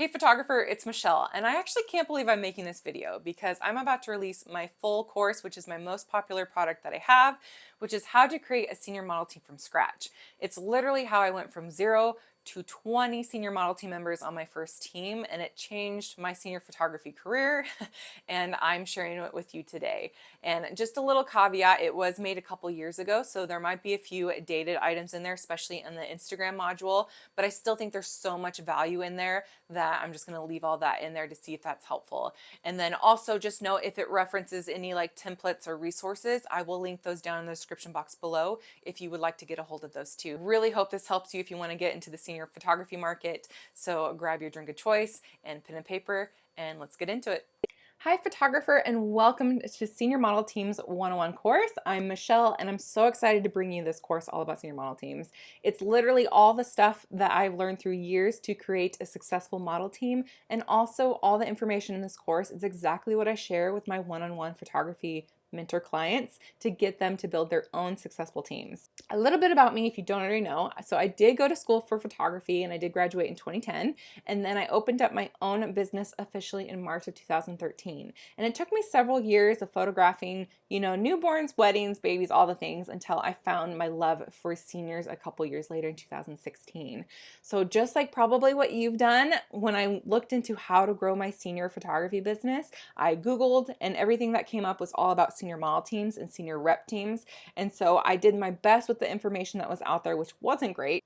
Hey photographer, it's Michelle, and I actually can't believe I'm making this video because I'm about to release my full course, which is my most popular product that I have, which is how to create a senior model team from scratch. It's literally how I went from 0 to 20 senior model team members on my first team, and it changed my senior photography career, and I'm sharing it with you today. And just a little caveat, it was made a couple years ago, so there might be a few dated items in there, especially in the Instagram module, but I still think there's so much value in there that I'm just going to leave all that in there to see if that's helpful. And then also just know if it references any like templates or resources, I will link those down in the description box below if you would like to get a hold of those too. Really hope this helps you if you want to get into the senior photography market. So grab your drink of choice and pen and paper and let's get into it. Hi photographer, and welcome to Senior Model Teams 101 course. I'm Michelle and I'm so excited to bring you this course all about senior model teams. It's literally all the stuff that I've learned through years to create a successful model team, and also all the information in this course is exactly what I share with my one-on-one photography mentor clients to get them to build their own successful teams. A little bit about me if you don't already know. So I did go to school for photography and I did graduate in 2010, and then I opened up my own business officially in March of 2013. And it took me several years of photographing, newborns, weddings, babies, all the things until I found my love for seniors a couple years later in 2016. So just like probably what you've done, when I looked into how to grow my senior photography business, I Googled and everything that came up was all about senior model teams and senior rep teams. And so I did my best with the information that was out there, which wasn't great.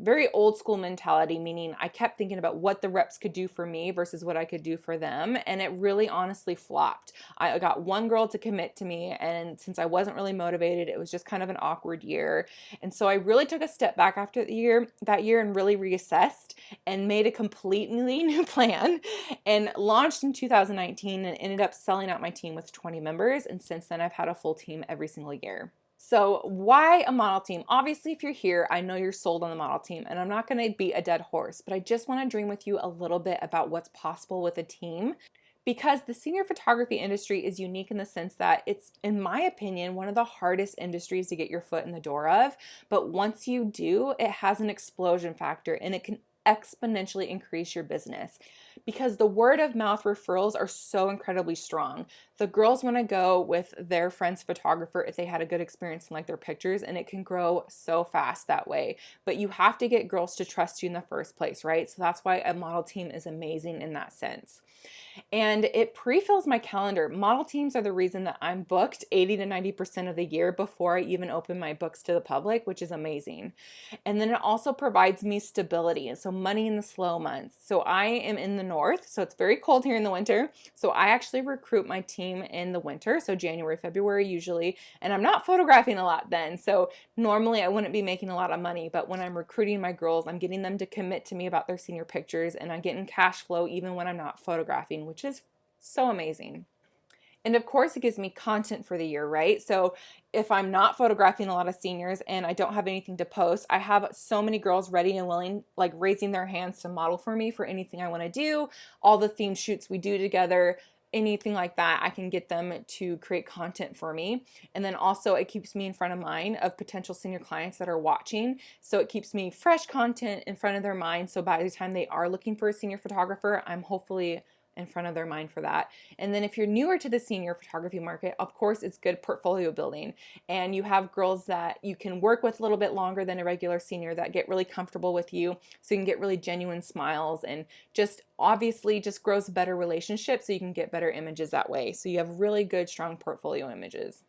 Very old school mentality, meaning I kept thinking about what the reps could do for me versus what I could do for them. And it really honestly flopped. I got one girl to commit to me, and since I wasn't really motivated, it was just kind of an awkward year. And so I really took a step back after that year and really reassessed and made a completely new plan and launched in 2019 and ended up selling out my team with 20 members. And since then I've had a full team every single year. So why a model team? Obviously, if you're here, I know you're sold on the model team, and I'm not going to beat a dead horse, but I just want to dream with you a little bit about what's possible with a team, because the senior photography industry is unique in the sense that it's, in my opinion, one of the hardest industries to get your foot in the door of. But once you do, it has an explosion factor and it can exponentially increase your business because the word of mouth referrals are so incredibly strong. The girls want to go with their friend's photographer if they had a good experience and like their pictures, and it can grow so fast that way. But you have to get girls to trust you in the first place, right? So that's why a model team is amazing in that sense. And it pre-fills my calendar. Model teams are the reason that I'm booked 80 to 90% of the year before I even open my books to the public, which is amazing. And then it also provides me stability, and so money in the slow months. So I am in the north, so it's very cold here in the winter. So I actually recruit my team in the winter, so January, February usually, and I'm not photographing a lot then. So normally I wouldn't be making a lot of money, but when I'm recruiting my girls, I'm getting them to commit to me about their senior pictures, and I'm getting cash flow even when I'm not photographing, which is so amazing. And of course, it gives me content for the year, right? So if I'm not photographing a lot of seniors and I don't have anything to post, I have so many girls ready and willing, like raising their hands to model for me for anything I want to do, all the theme shoots we do together, anything like that. I can get them to create content for me. And then also it keeps me in front of mind of potential senior clients that are watching. So it keeps me fresh content in front of their mind. So by the time they are looking for a senior photographer, I'm hopefully in front of their mind for that. And then if you're newer to the senior photography market, of course, it's good portfolio building. And you have girls that you can work with a little bit longer than a regular senior that get really comfortable with you. So you can get really genuine smiles and just obviously just grows a better relationship so you can get better images that way. So you have really good, strong portfolio images.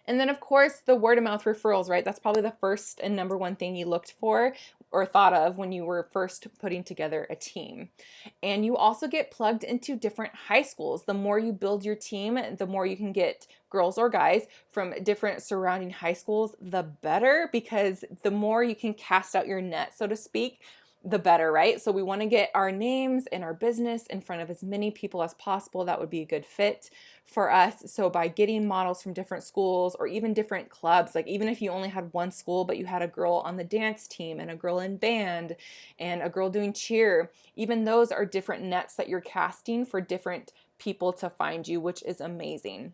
And then, of course, the word of mouth referrals, right? That's probably the first and number one thing you looked for or thought of when you were first putting together a team. And you also get plugged into different high schools. The more you build your team, the more you can get girls or guys from different surrounding high schools, the better, because the more you can cast out your net, so to speak, the better, right? So we want to get our names and our business in front of as many people as possible. That would be a good fit for us. So by getting models from different schools or even different clubs, like even if you only had one school, but you had a girl on the dance team and a girl in band and a girl doing cheer, even those are different nets that you're casting for different people to find you, which is amazing.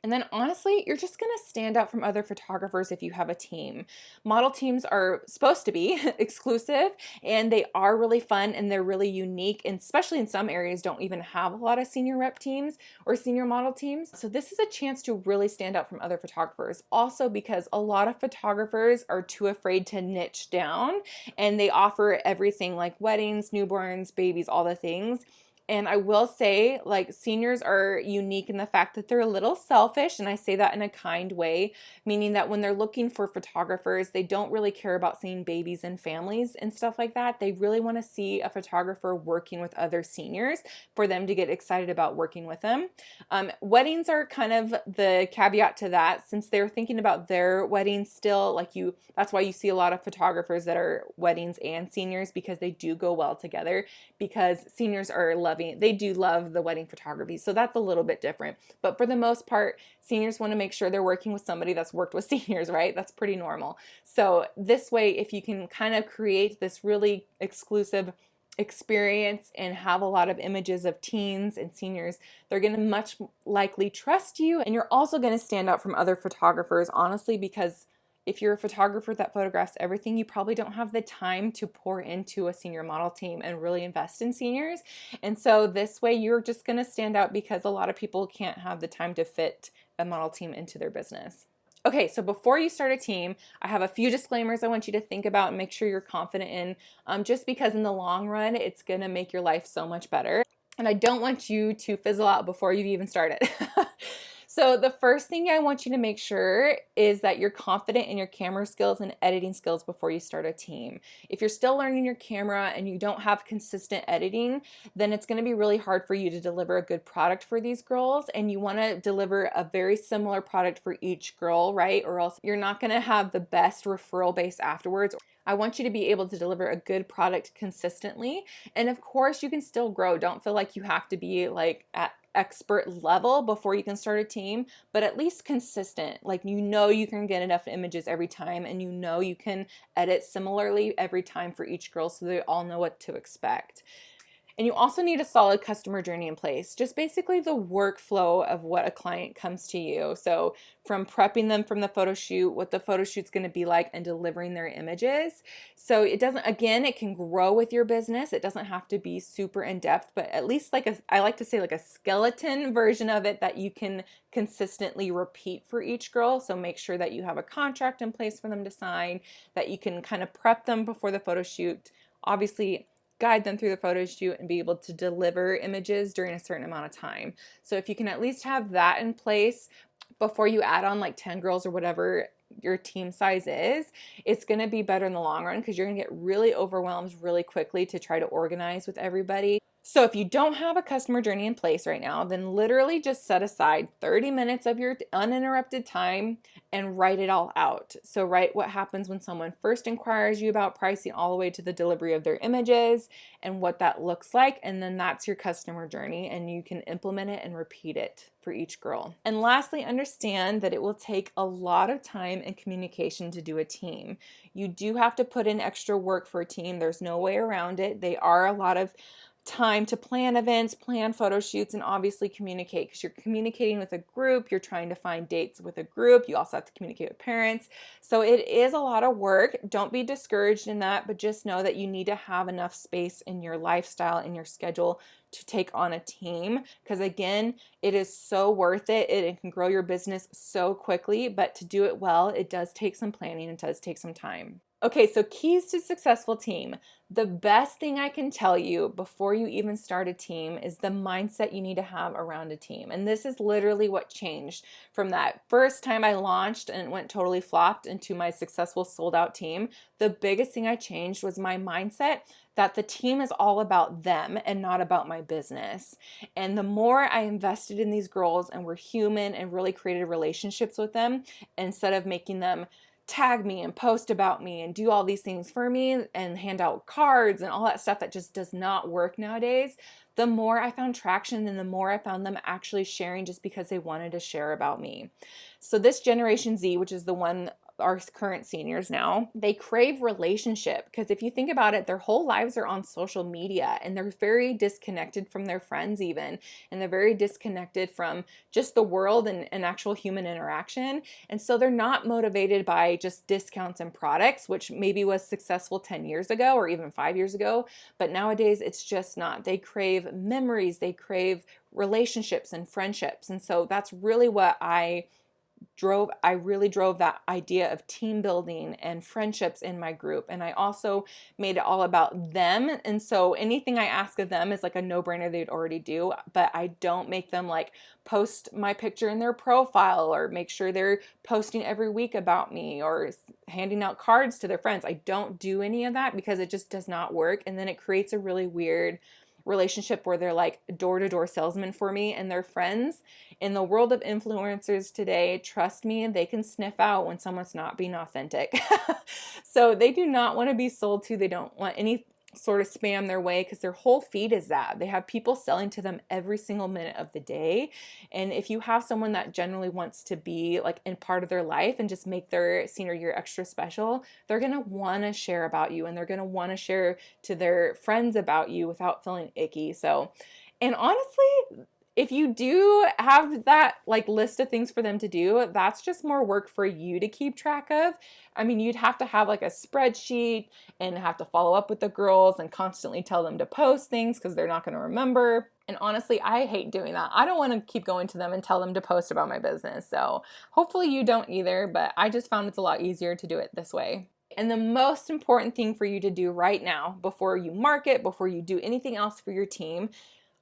And then honestly, you're just gonna stand out from other photographers if you have a team. Model teams are supposed to be exclusive, and they are really fun and they're really unique, and especially in some areas don't even have a lot of senior rep teams or senior model teams. So this is a chance to really stand out from other photographers. Also because a lot of photographers are too afraid to niche down, and they offer everything like weddings, newborns, babies, all the things. And I will say, like, seniors are unique in the fact that they're a little selfish, and I say that in a kind way, meaning that when they're looking for photographers, they don't really care about seeing babies and families and stuff like that. They really want to see a photographer working with other seniors for them to get excited about working with them. Weddings are kind of the caveat to that, since they're thinking about their weddings still. That's why you see a lot of photographers that are weddings and seniors, because they do go well together, because seniors are they do love the wedding photography. So that's a little bit different. But for the most part, seniors want to make sure they're working with somebody that's worked with seniors, right? That's pretty normal. So this way, if you can kind of create this really exclusive experience and have a lot of images of teens and seniors, they're going to much likely trust you. And you're also going to stand out from other photographers, honestly, because if you're a photographer that photographs everything, you probably don't have the time to pour into a senior model team and really invest in seniors. And so this way you're just going to stand out, because a lot of people can't have the time to fit a model team into their business. Okay, so before you start a team, I have a few disclaimers I want you to think about and make sure you're confident in, just because in the long run, it's going to make your life so much better. And I don't want you to fizzle out before you've even started. So the first thing I want you to make sure is that you're confident in your camera skills and editing skills before you start a team. If you're still learning your camera and you don't have consistent editing, then it's going to be really hard for you to deliver a good product for these girls, and you want to deliver a very similar product for each girl, right? Or else you're not going to have the best referral base afterwards. I want you to be able to deliver a good product consistently. And of course, you can still grow. Don't feel like you have to be like at expert level before you can start a team, but at least consistent. Like, you can get enough images every time, and you can edit similarly every time for each girl, so they all know what to expect. And you also need a solid customer journey in place, just basically the workflow of what a client comes to you. So from prepping them from the photo shoot, what the photo shoot's going to be like, and delivering their images. So it can grow with your business. It doesn't have to be super in depth, but at least I like to say like a skeleton version of it that you can consistently repeat for each girl. So make sure that you have a contract in place for them to sign, that you can kind of prep them before the photo shoot. Obviously, guide them through the photo shoot and be able to deliver images during a certain amount of time. So if you can at least have that in place before you add on like 10 girls or whatever your team size is, it's going to be better in the long run, because you're going to get really overwhelmed really quickly to try to organize with everybody. So if you don't have a customer journey in place right now, then literally just set aside 30 minutes of your uninterrupted time and write it all out. So write what happens when someone first inquires you about pricing, all the way to the delivery of their images and what that looks like. And then that's your customer journey, and you can implement it and repeat it for each girl. And lastly, understand that it will take a lot of time and communication to do a team. You do have to put in extra work for a team. There's no way around it. They are a lot of time to plan events, plan photo shoots, and obviously communicate, because you're communicating with a group. You're trying to find dates with a group. You also have to communicate with parents. So it is a lot of work. Don't be discouraged in that, but just know that you need to have enough space in your lifestyle, in your schedule, to take on a team, because again, it is so worth it. It can grow your business so quickly, but to do it well, it does take some planning. It does take some time. Okay, so keys to successful team. The best thing I can tell you before you even start a team is the mindset you need to have around a team. And this is literally what changed from that first time I launched and it went totally flopped into my successful sold out team. The biggest thing I changed was my mindset that the team is all about them and not about my business. And the more I invested in these girls and were human and really created relationships with them, instead of making them tag me and post about me and do all these things for me and hand out cards and all that stuff that just does not work nowadays, the more I found traction and the more I found them actually sharing just because they wanted to share about me. So this Generation Z, which is the one our current seniors now, they crave relationship, because if you think about it, their whole lives are on social media and they're very disconnected from their friends even, and they're very disconnected from just the world and actual human interaction. And so they're not motivated by just discounts and products, which maybe was successful 10 years ago or even 5 years ago, but nowadays it's just not. They crave memories, they crave relationships and friendships. And so that's really what I really drove that idea of team building and friendships in my group. And I also made it all about them. And so anything I ask of them is like a no-brainer they'd already do, but I don't make them like post my picture in their profile or make sure they're posting every week about me or handing out cards to their friends. I don't do any of that because it just does not work. And then it creates a really weird relationship where they're like door-to-door salesmen for me and their friends. In the world of influencers today, trust me, they can sniff out when someone's not being authentic. So they do not want to be sold to. They don't want any sort of spam their way because their whole feed is that. They have people selling to them every single minute of the day. And if you have someone that generally wants to be like in part of their life and just make their senior year extra special, they're going to want to share about you and they're going to want to share to their friends about you without feeling icky. So, and honestly, if you do have that like list of things for them to do, that's just more work for you to keep track of. I mean, you'd have to have like a spreadsheet and have to follow up with the girls and constantly tell them to post things because they're not going to remember. And honestly, I hate doing that. I don't want to keep going to them and tell them to post about my business. So hopefully you don't either, but I just found it's a lot easier to do it this way. And the most important thing for you to do right now, before you market, before you do anything else for your team,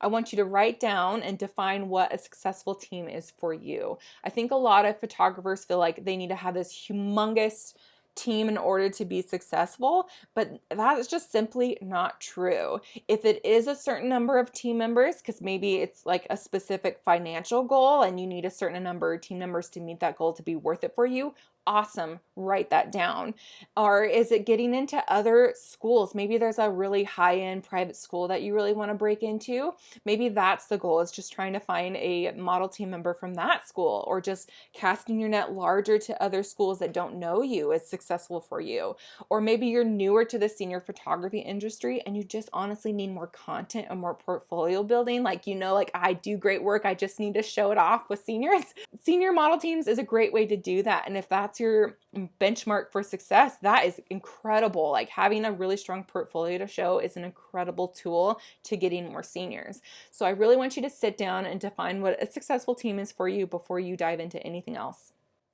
I want you to write down and define what a successful team is for you. I think a lot of photographers feel like they need to have this humongous team in order to be successful, but that is just simply not true. If it is a certain number of team members, because maybe it's like a specific financial goal and you need a certain number of team members to meet that goal to be worth it for you, awesome, write that down. Or is it getting into other schools? Maybe there's a really high-end private school that you really want to break into. Maybe that's the goal, is just trying to find a model team member from that school, or just casting your net larger to other schools that don't know you is successful for you. Or maybe you're newer to the senior photography industry and you just honestly need more content and more portfolio building. Like, like I do great work, I just need to show it off with seniors. Senior model teams is a great way to do that. And if that's your benchmark for success, that is incredible. Like having a really strong portfolio to show is an incredible tool to getting more seniors. So I really want you to sit down and define what a successful team is for you before you dive into anything else.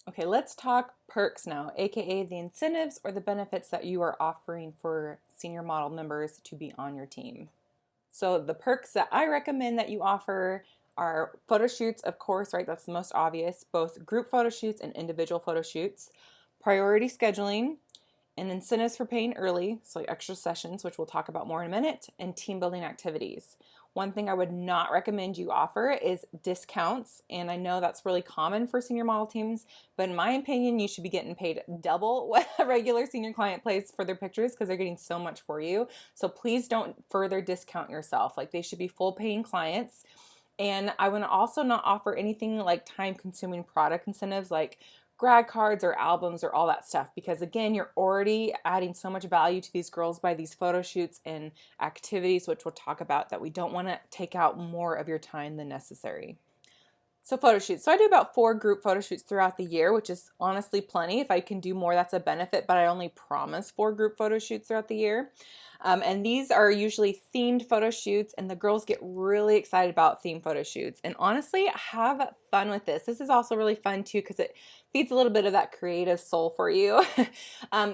Okay, let's talk perks now, aka the incentives or the benefits that you are offering for senior model members to be on your team. So the perks that I recommend that you offer are photo shoots, of course, right? That's the most obvious, both group photo shoots and individual photo shoots, priority scheduling, and incentives for paying early, so like extra sessions, which we'll talk about more in a minute, and team building activities. One thing I would not recommend you offer is discounts, and I know that's really common for senior model teams, but in my opinion, you should be getting paid double what a regular senior client pays for their pictures because they're getting so much for you. So please don't further discount yourself. Like, they should be full paying clients. And I would also not offer anything like time-consuming product incentives like grad cards or albums or all that stuff, because again, you're already adding so much value to these girls by these photo shoots and activities, which we'll talk about, that we don't want to take out more of your time than necessary. So photo shoots. So I do about 4 group photo shoots throughout the year, which is honestly plenty. If I can do more, that's a benefit, but I only promise 4 group photo shoots throughout the year. And these are usually themed photo shoots, and the girls get really excited about themed photo shoots. And honestly, have fun with this. This is also really fun too because it feeds a little bit of that creative soul for you.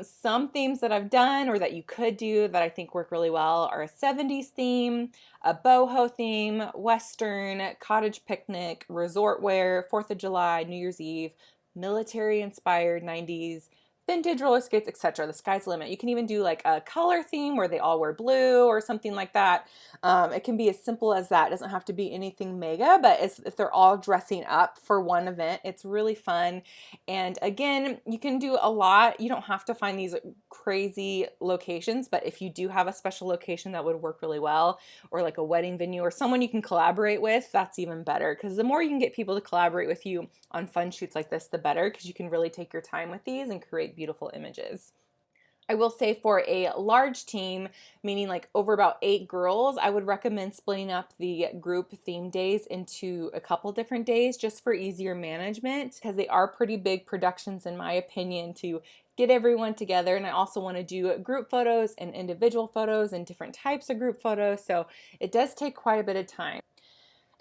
Some themes that I've done or that you could do that I think work really well are a 70s theme, a boho theme, Western, cottage picnic, resort wear, 4th of July, New Year's Eve, military-inspired 90s, vintage roller skates, etc. The sky's the limit. You can even do like a color theme where they all wear blue or something like that. It can be as simple as that. It doesn't have to be anything mega, but if they're all dressing up for one event, it's really fun. And again, you can do a lot. You don't have to find these crazy locations, but if you do have a special location that would work really well, or like a wedding venue or someone you can collaborate with, that's even better, because the more you can get people to collaborate with you on fun shoots like this, the better, because you can really take your time with these and create beautiful images. I will say for a large team, meaning like over about 8 girls, I would recommend splitting up the group theme days into a couple different days just for easier management, because they are pretty big productions in my opinion to get everyone together. And I also want to do group photos and individual photos and different types of group photos. So it does take quite a bit of time.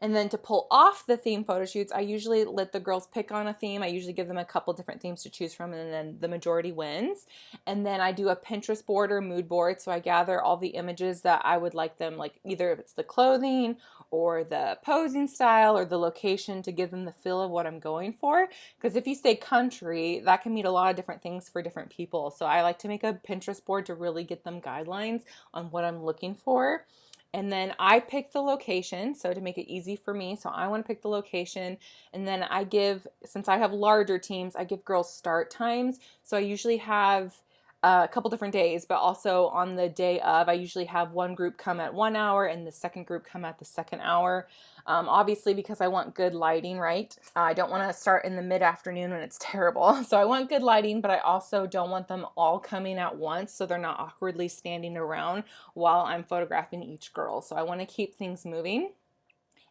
And then to pull off the theme photo shoots, I usually let the girls pick on a theme. I usually give them a couple different themes to choose from, and then the majority wins. And then I do a Pinterest board or mood board. So I gather all the images that I would like them, like either if it's the clothing or the posing style or the location, to give them the feel of what I'm going for. Because if you say country, that can mean a lot of different things for different people. So I like to make a Pinterest board to really get them guidelines on what I'm looking for. And then I pick the location, so to make it easy for me. So I want to pick the location, and then I give, since I have larger teams, I give girls start times. So I usually have a couple different days, but also on the day of, I usually have one group come at 1 hour and the second group come at the second hour. Obviously, because I want good lighting, right? I don't want to start in the mid-afternoon when it's terrible. So I want good lighting, but I also don't want them all coming at once so they're not awkwardly standing around while I'm photographing each girl. So I want to keep things moving.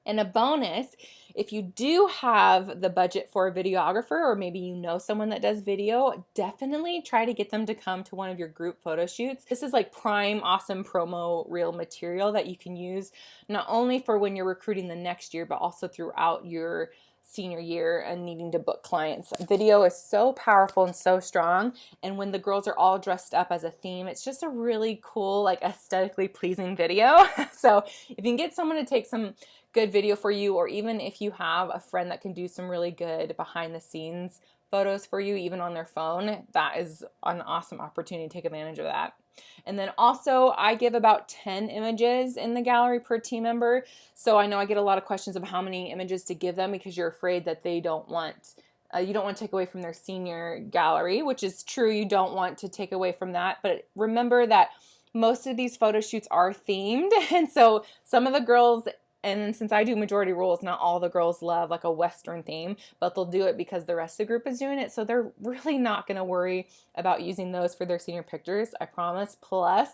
And a bonus, if you do have the budget for a videographer, or maybe you know someone that does video, definitely try to get them to come to one of your group photo shoots. This is like prime, awesome promo reel material that you can use not only for when you're recruiting the next year, but also throughout your senior year and needing to book clients. Video is so powerful and so strong, and when the girls are all dressed up as a theme, it's just a really cool, like aesthetically pleasing video. So if you can get someone to take some good video for you, or even if you have a friend that can do some really good behind the scenes photos for you, even on their phone, that is an awesome opportunity to take advantage of that. And then also I give about 10 images in the gallery per team member. So I know I get a lot of questions of how many images to give them, because you're afraid that they don't want, you don't want to take away from their senior gallery, which is true. You don't want to take away from that. But remember that most of these photo shoots are themed. And so some of the girls, and since I do majority roles, not all the girls love like a Western theme, but they'll do it because the rest of the group is doing it. So they're really not going to worry about using those for their senior pictures, I promise. Plus,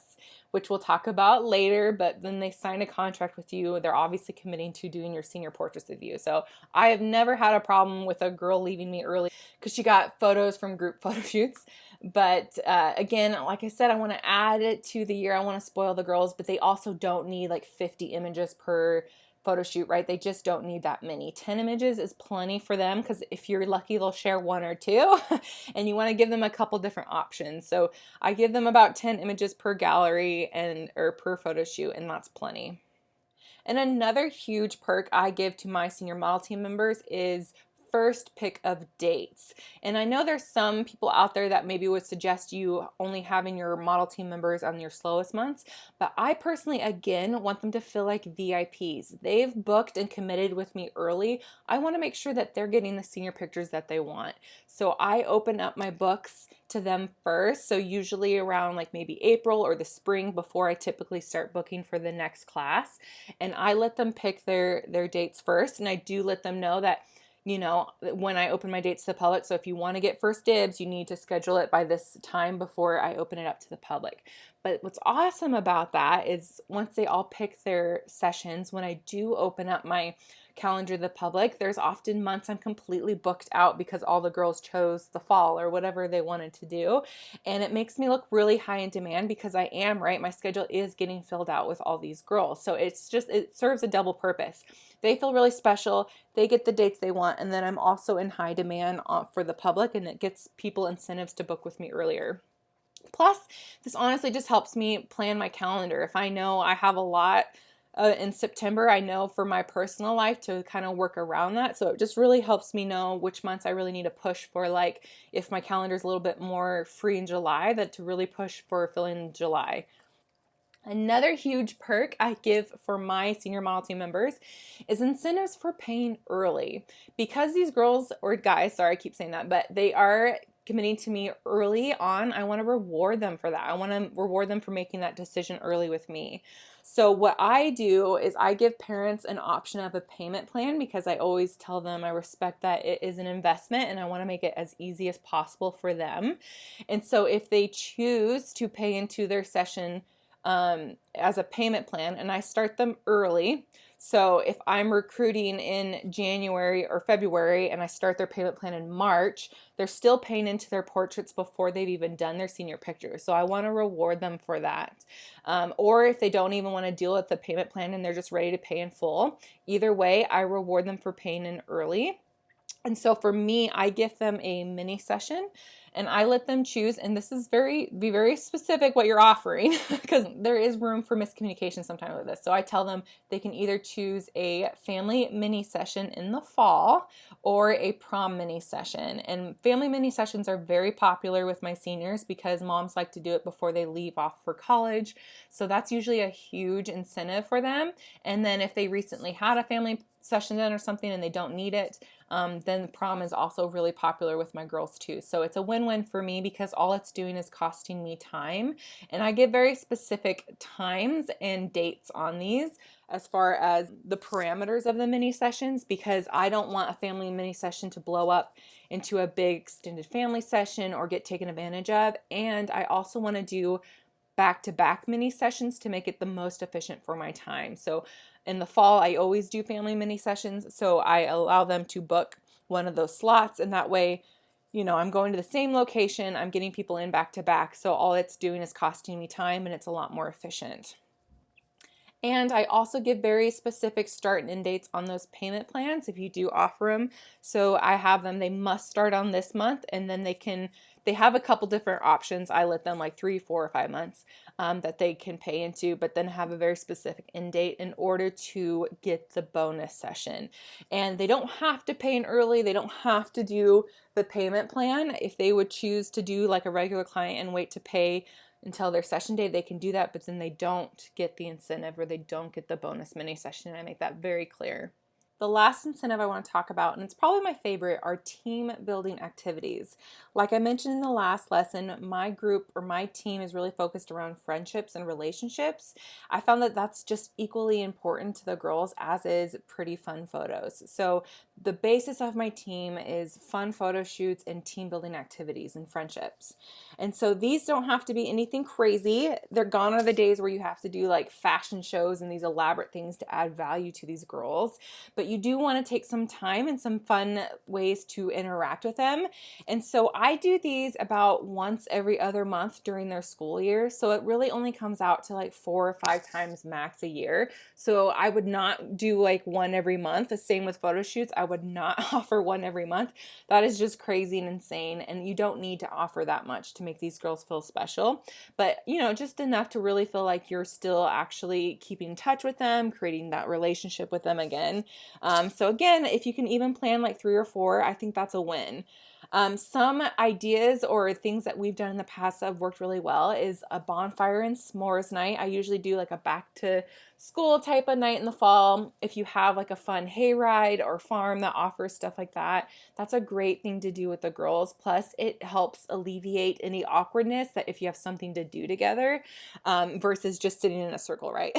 which we'll talk about later, but then they sign a contract with you, they're obviously committing to doing your senior portraits with you. So I have never had a problem with a girl leaving me early because she got photos from group photo shoots. But again, like I said, I want to add it to the year. I want to spoil the girls, but they also don't need like 50 images per photo shoot, right? They just don't need that many. 10 images is plenty for them, because if you're lucky, they'll share 1 or 2 and you want to give them a couple different options. So I give them about 10 images per gallery or per photo shoot, and that's plenty. And another huge perk I give to my senior model team members is first pick of dates. And I know there's some people out there that maybe would suggest you only having your model team members on your slowest months, but I personally, again, want them to feel like VIPs. They've booked and committed with me early. I want to make sure that they're getting the senior pictures that they want. So I open up my books to them first. So usually around like maybe April or the spring, before I typically start booking for the next class. And I let them pick their dates first. And I do let them know that, you know, when I open my dates to the public, so if you want to get first dibs, you need to schedule it by this time before I open it up to the public. But what's awesome about that is once they all pick their sessions, when I do open up my calendar to the public, there's often months I'm completely booked out because all the girls chose the fall or whatever they wanted to do. And it makes me look really high in demand, because I am, right? My schedule is getting filled out with all these girls. So it serves a double purpose. They feel really special. They get the dates they want. And then I'm also in high demand for the public, and it gets people incentives to book with me earlier. Plus, this honestly just helps me plan my calendar. If I know I have a lot in September, I know for my personal life to kind of work around that. So it just really helps me know which months I really need to push for, like if my calendar is a little bit more free in July, that to really push for filling July. Another huge perk I give for my senior model team members is incentives for paying early. Because these girls or guys, sorry, I keep saying that, but they are committing to me early on, I want to reward them for that. I want to reward them for making that decision early with me. So what I do is I give parents an option of a payment plan, because I always tell them I respect that it is an investment and I want to make it as easy as possible for them. And so if they choose to pay into their session as a payment plan, and I start them early. So if I'm recruiting in January or February and I start their payment plan in March, they're still paying into their portraits before they've even done their senior pictures. So I want to reward them for that. Or if they don't even want to deal with the payment plan and they're just ready to pay in full, either way, I reward them for paying in early. And so for me, I give them a mini session and I let them choose, and this is be very specific what you're offering, because there is room for miscommunication sometimes with this. So I tell them they can either choose a family mini session in the fall or a prom mini session. And family mini sessions are very popular with my seniors because moms like to do it before they leave off for college. So that's usually a huge incentive for them. And then if they recently had a family session done or something and they don't need it, then prom is also really popular with my girls too. So it's a win-win for me because all it's doing is costing me time. And I give very specific times and dates on these as far as the parameters of the mini sessions, because I don't want a family mini session to blow up into a big extended family session or get taken advantage of. And I also want to do back-to-back mini sessions to make it the most efficient for my time. So in the fall, I always do family mini sessions, so I allow them to book one of those slots, and that way, I'm going to the same location, I'm getting people in back to back, so all it's doing is costing me time and it's a lot more efficient. And I also give very specific start and end dates on those payment plans if you do offer them. So I have them, they must start on this month, and then they have a couple different options. I let them like 3, 4, or 5 months that they can pay into, but then have a very specific end date in order to get the bonus session. And they don't have to pay in early. They don't have to do the payment plan. If they would choose to do like a regular client and wait to pay until their session day, they can do that, but then they don't get the incentive or they don't get the bonus mini session. And I make that very clear. The last incentive I want to talk about, and it's probably my favorite, are team building activities. Like I mentioned in the last lesson, my group or my team is really focused around friendships and relationships. I found that that's just equally important to the girls as is pretty fun photos. So the basis of my team is fun photo shoots and team building activities and friendships. And so these don't have to be anything crazy. They're gone are the days where you have to do like fashion shows and these elaborate things to add value to these girls. But you do want to take some time and some fun ways to interact with them. And so I do these about once every other month during their school year. So it really only comes out to like 4 or 5 times max a year. So I would not do like one every month. The same with photo shoots. I would not offer one every month. That is just crazy and insane. And you don't need to offer that much to make these girls feel special. But, just enough to really feel like you're still actually keeping in touch with them, creating that relationship with them again. So again, if you can even plan like 3 or 4, I think that's a win. Some ideas or things that we've done in the past that have worked really well is a bonfire and s'mores night. I usually do like a back to school type of night in the fall. If you have like a fun hayride or farm that offers stuff like that, that's a great thing to do with the girls. Plus it helps alleviate any awkwardness that if you have something to do together, versus just sitting in a circle, right?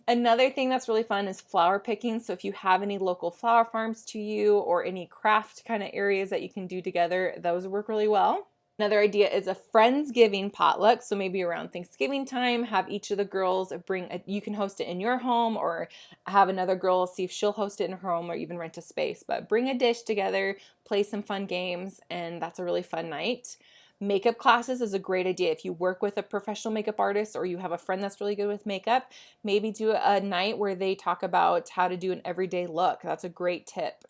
Another thing that's really fun is flower picking. So if you have any local flower farms to you or any craft kind of areas that you can do together, those work really well. Another idea is a Friendsgiving potluck. So maybe around Thanksgiving time, have each of the girls you can host it in your home or have another girl see if she'll host it in her home or even rent a space. But bring a dish together, play some fun games, and that's a really fun night. Makeup classes is a great idea. If you work with a professional makeup artist or you have a friend that's really good with makeup, maybe do a night where they talk about how to do an everyday look. That's a great tip.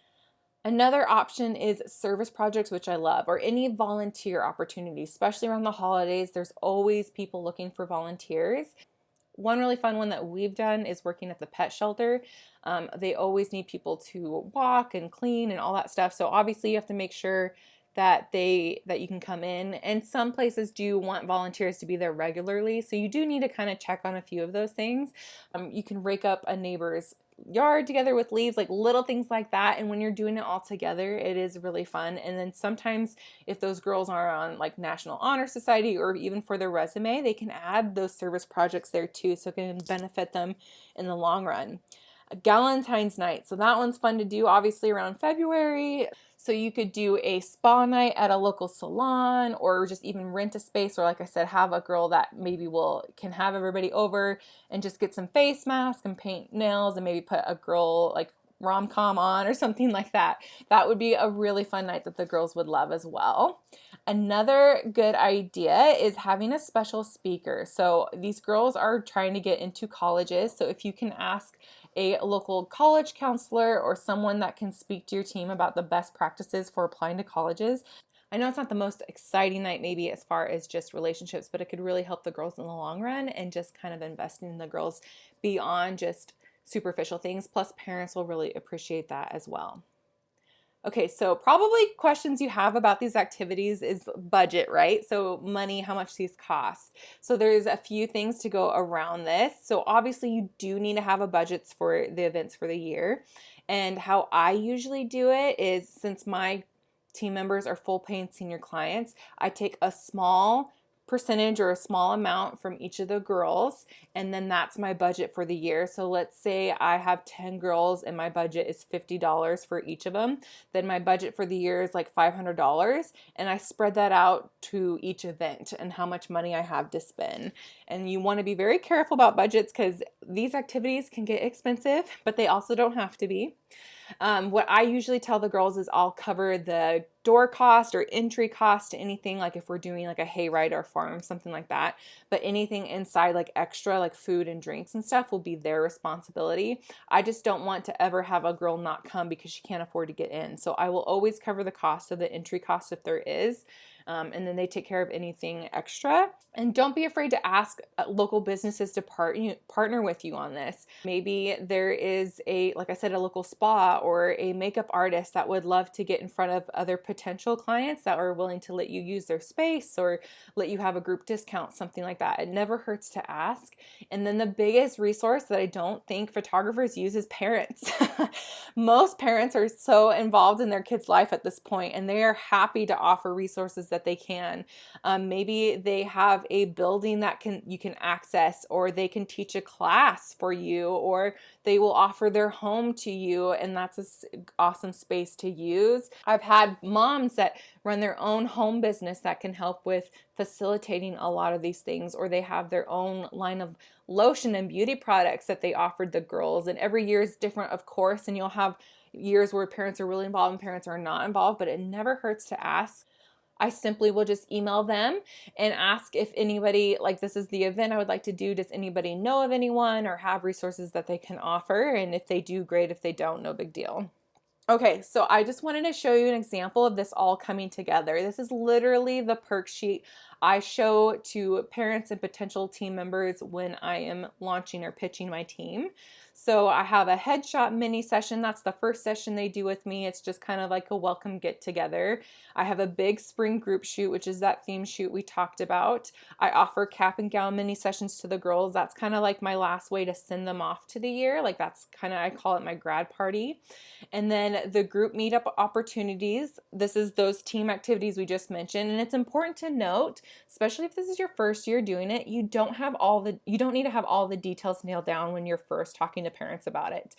Another option is service projects, which I love, or any volunteer opportunities, especially around the holidays. There's always people looking for volunteers. one really fun one that we've done is working at the pet shelter. They always need people to walk and clean and all that stuff. So obviously you have to make sure that you can come in, and some places do want volunteers to be there regularly, so you do need to kind of check on a few of those things. You can rake up a neighbor's yard together with leaves, like little things like that, and when you're doing it all together, it is really fun. And then sometimes if those girls are on like National Honor Society or even for their resume, they can add those service projects there too, so it can benefit them in the long run. Galentine's night, so that one's fun to do, obviously around February. So you could do a spa night at a local salon, or just even rent a space, or like I said, have a girl that maybe can have everybody over and just get some face masks and paint nails and maybe put a girl like rom-com on or something like that. That would be a really fun night that the girls would love as well. Another good idea is having a special speaker. So these girls are trying to get into colleges, so if you can ask a local college counselor or someone that can speak to your team about the best practices for applying to colleges. I know it's not the most exciting night maybe as far as just relationships, but it could really help the girls in the long run and just kind of investing in the girls beyond just superficial things. Plus, parents will really appreciate that as well. Okay, so probably questions you have about these activities is budget, right? So money, how much these cost. So there's a few things to go around this. So obviously you do need to have a budget for the events for the year. And how I usually do it is, since my team members are full paying senior clients, I take a small percentage or a small amount from each of the girls, and then that's my budget for the year. So let's say I have 10 girls and my budget is $50 for each of them, then my budget for the year is like $500, and I spread that out to each event and how much money I have to spend. And you want to be very careful about budgets because these activities can get expensive, but they also don't have to be. What I usually tell the girls is I'll cover the door cost or entry cost to anything, like if we're doing like a hayride or farm, something like that. But anything inside, like extra, like food and drinks and stuff, will be their responsibility. I just don't want to ever have a girl not come because she can't afford to get in. So I will always cover the cost of the entry cost if there is. And then they take care of anything extra. And don't be afraid to ask local businesses to partner with you on this. Maybe there is like I said, a local spa or a makeup artist that would love to get in front of other potential clients that are willing to let you use their space or let you have a group discount, something like that. It never hurts to ask. And then the biggest resource that I don't think photographers use is parents. Most parents are so involved in their kids' life at this point, and they are happy to offer resources that they can. Maybe they have a building that you can access, or they can teach a class for you, or they will offer their home to you, and that's an awesome space to use. I've had moms that run their own home business that can help with facilitating a lot of these things, or they have their own line of lotion and beauty products that they offered the girls. And every year is different, of course, and you'll have years where parents are really involved and parents are not involved, but it never hurts to ask. I simply will just email them and ask if anybody, like, this is the event I would like to do. Does anybody know of anyone or have resources that they can offer? And if they do, great. If they don't, no big deal. Okay, so I just wanted to show you an example of this all coming together. This is literally the perk sheet I show to parents and potential team members when I am launching or pitching my team. So I have a headshot mini session. That's the first session they do with me. It's just kind of like a welcome get together. I have a big spring group shoot, which is that theme shoot we talked about. I offer cap and gown mini sessions to the girls. That's kind of like my last way to send them off to the year. Like that's kind of, I call it my grad party. And then the group meetup opportunities. This is those team activities we just mentioned. And it's important to note, especially if this is your first year doing it, you don't need to have all the details nailed down when you're first talking to parents about it.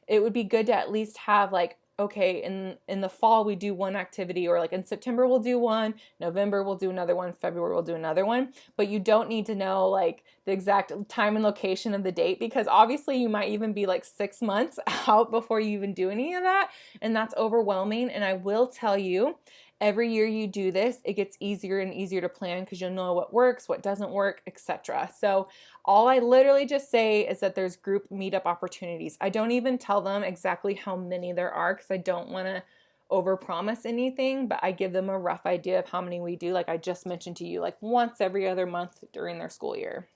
It would be good to at least have like, okay, in the fall we do one activity, or like in September we'll do one, November we'll do another one, February we'll do another one, but you don't need to know like the exact time and location of the date, because obviously you might even be like 6 months out before you even do any of that, and that's overwhelming. And I will tell you, every year you do this, it gets easier and easier to plan because you'll know what works, what doesn't work, etc. So all I literally just say is that there's group meetup opportunities. I don't even tell them exactly how many there are because I don't want to overpromise anything, but I give them a rough idea of how many we do, like I just mentioned to you, like once every other month during their school year.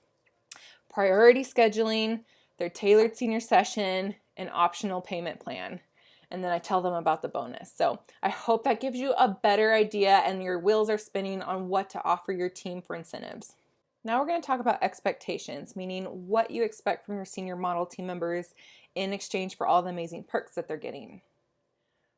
priority scheduling, their tailored senior session, and optional payment plan. And then I tell them about the bonus. So I hope that gives you a better idea and your wheels are spinning on what to offer your team for incentives. Now we're going to talk about expectations, meaning what you expect from your senior model team members in exchange for all the amazing perks that they're getting.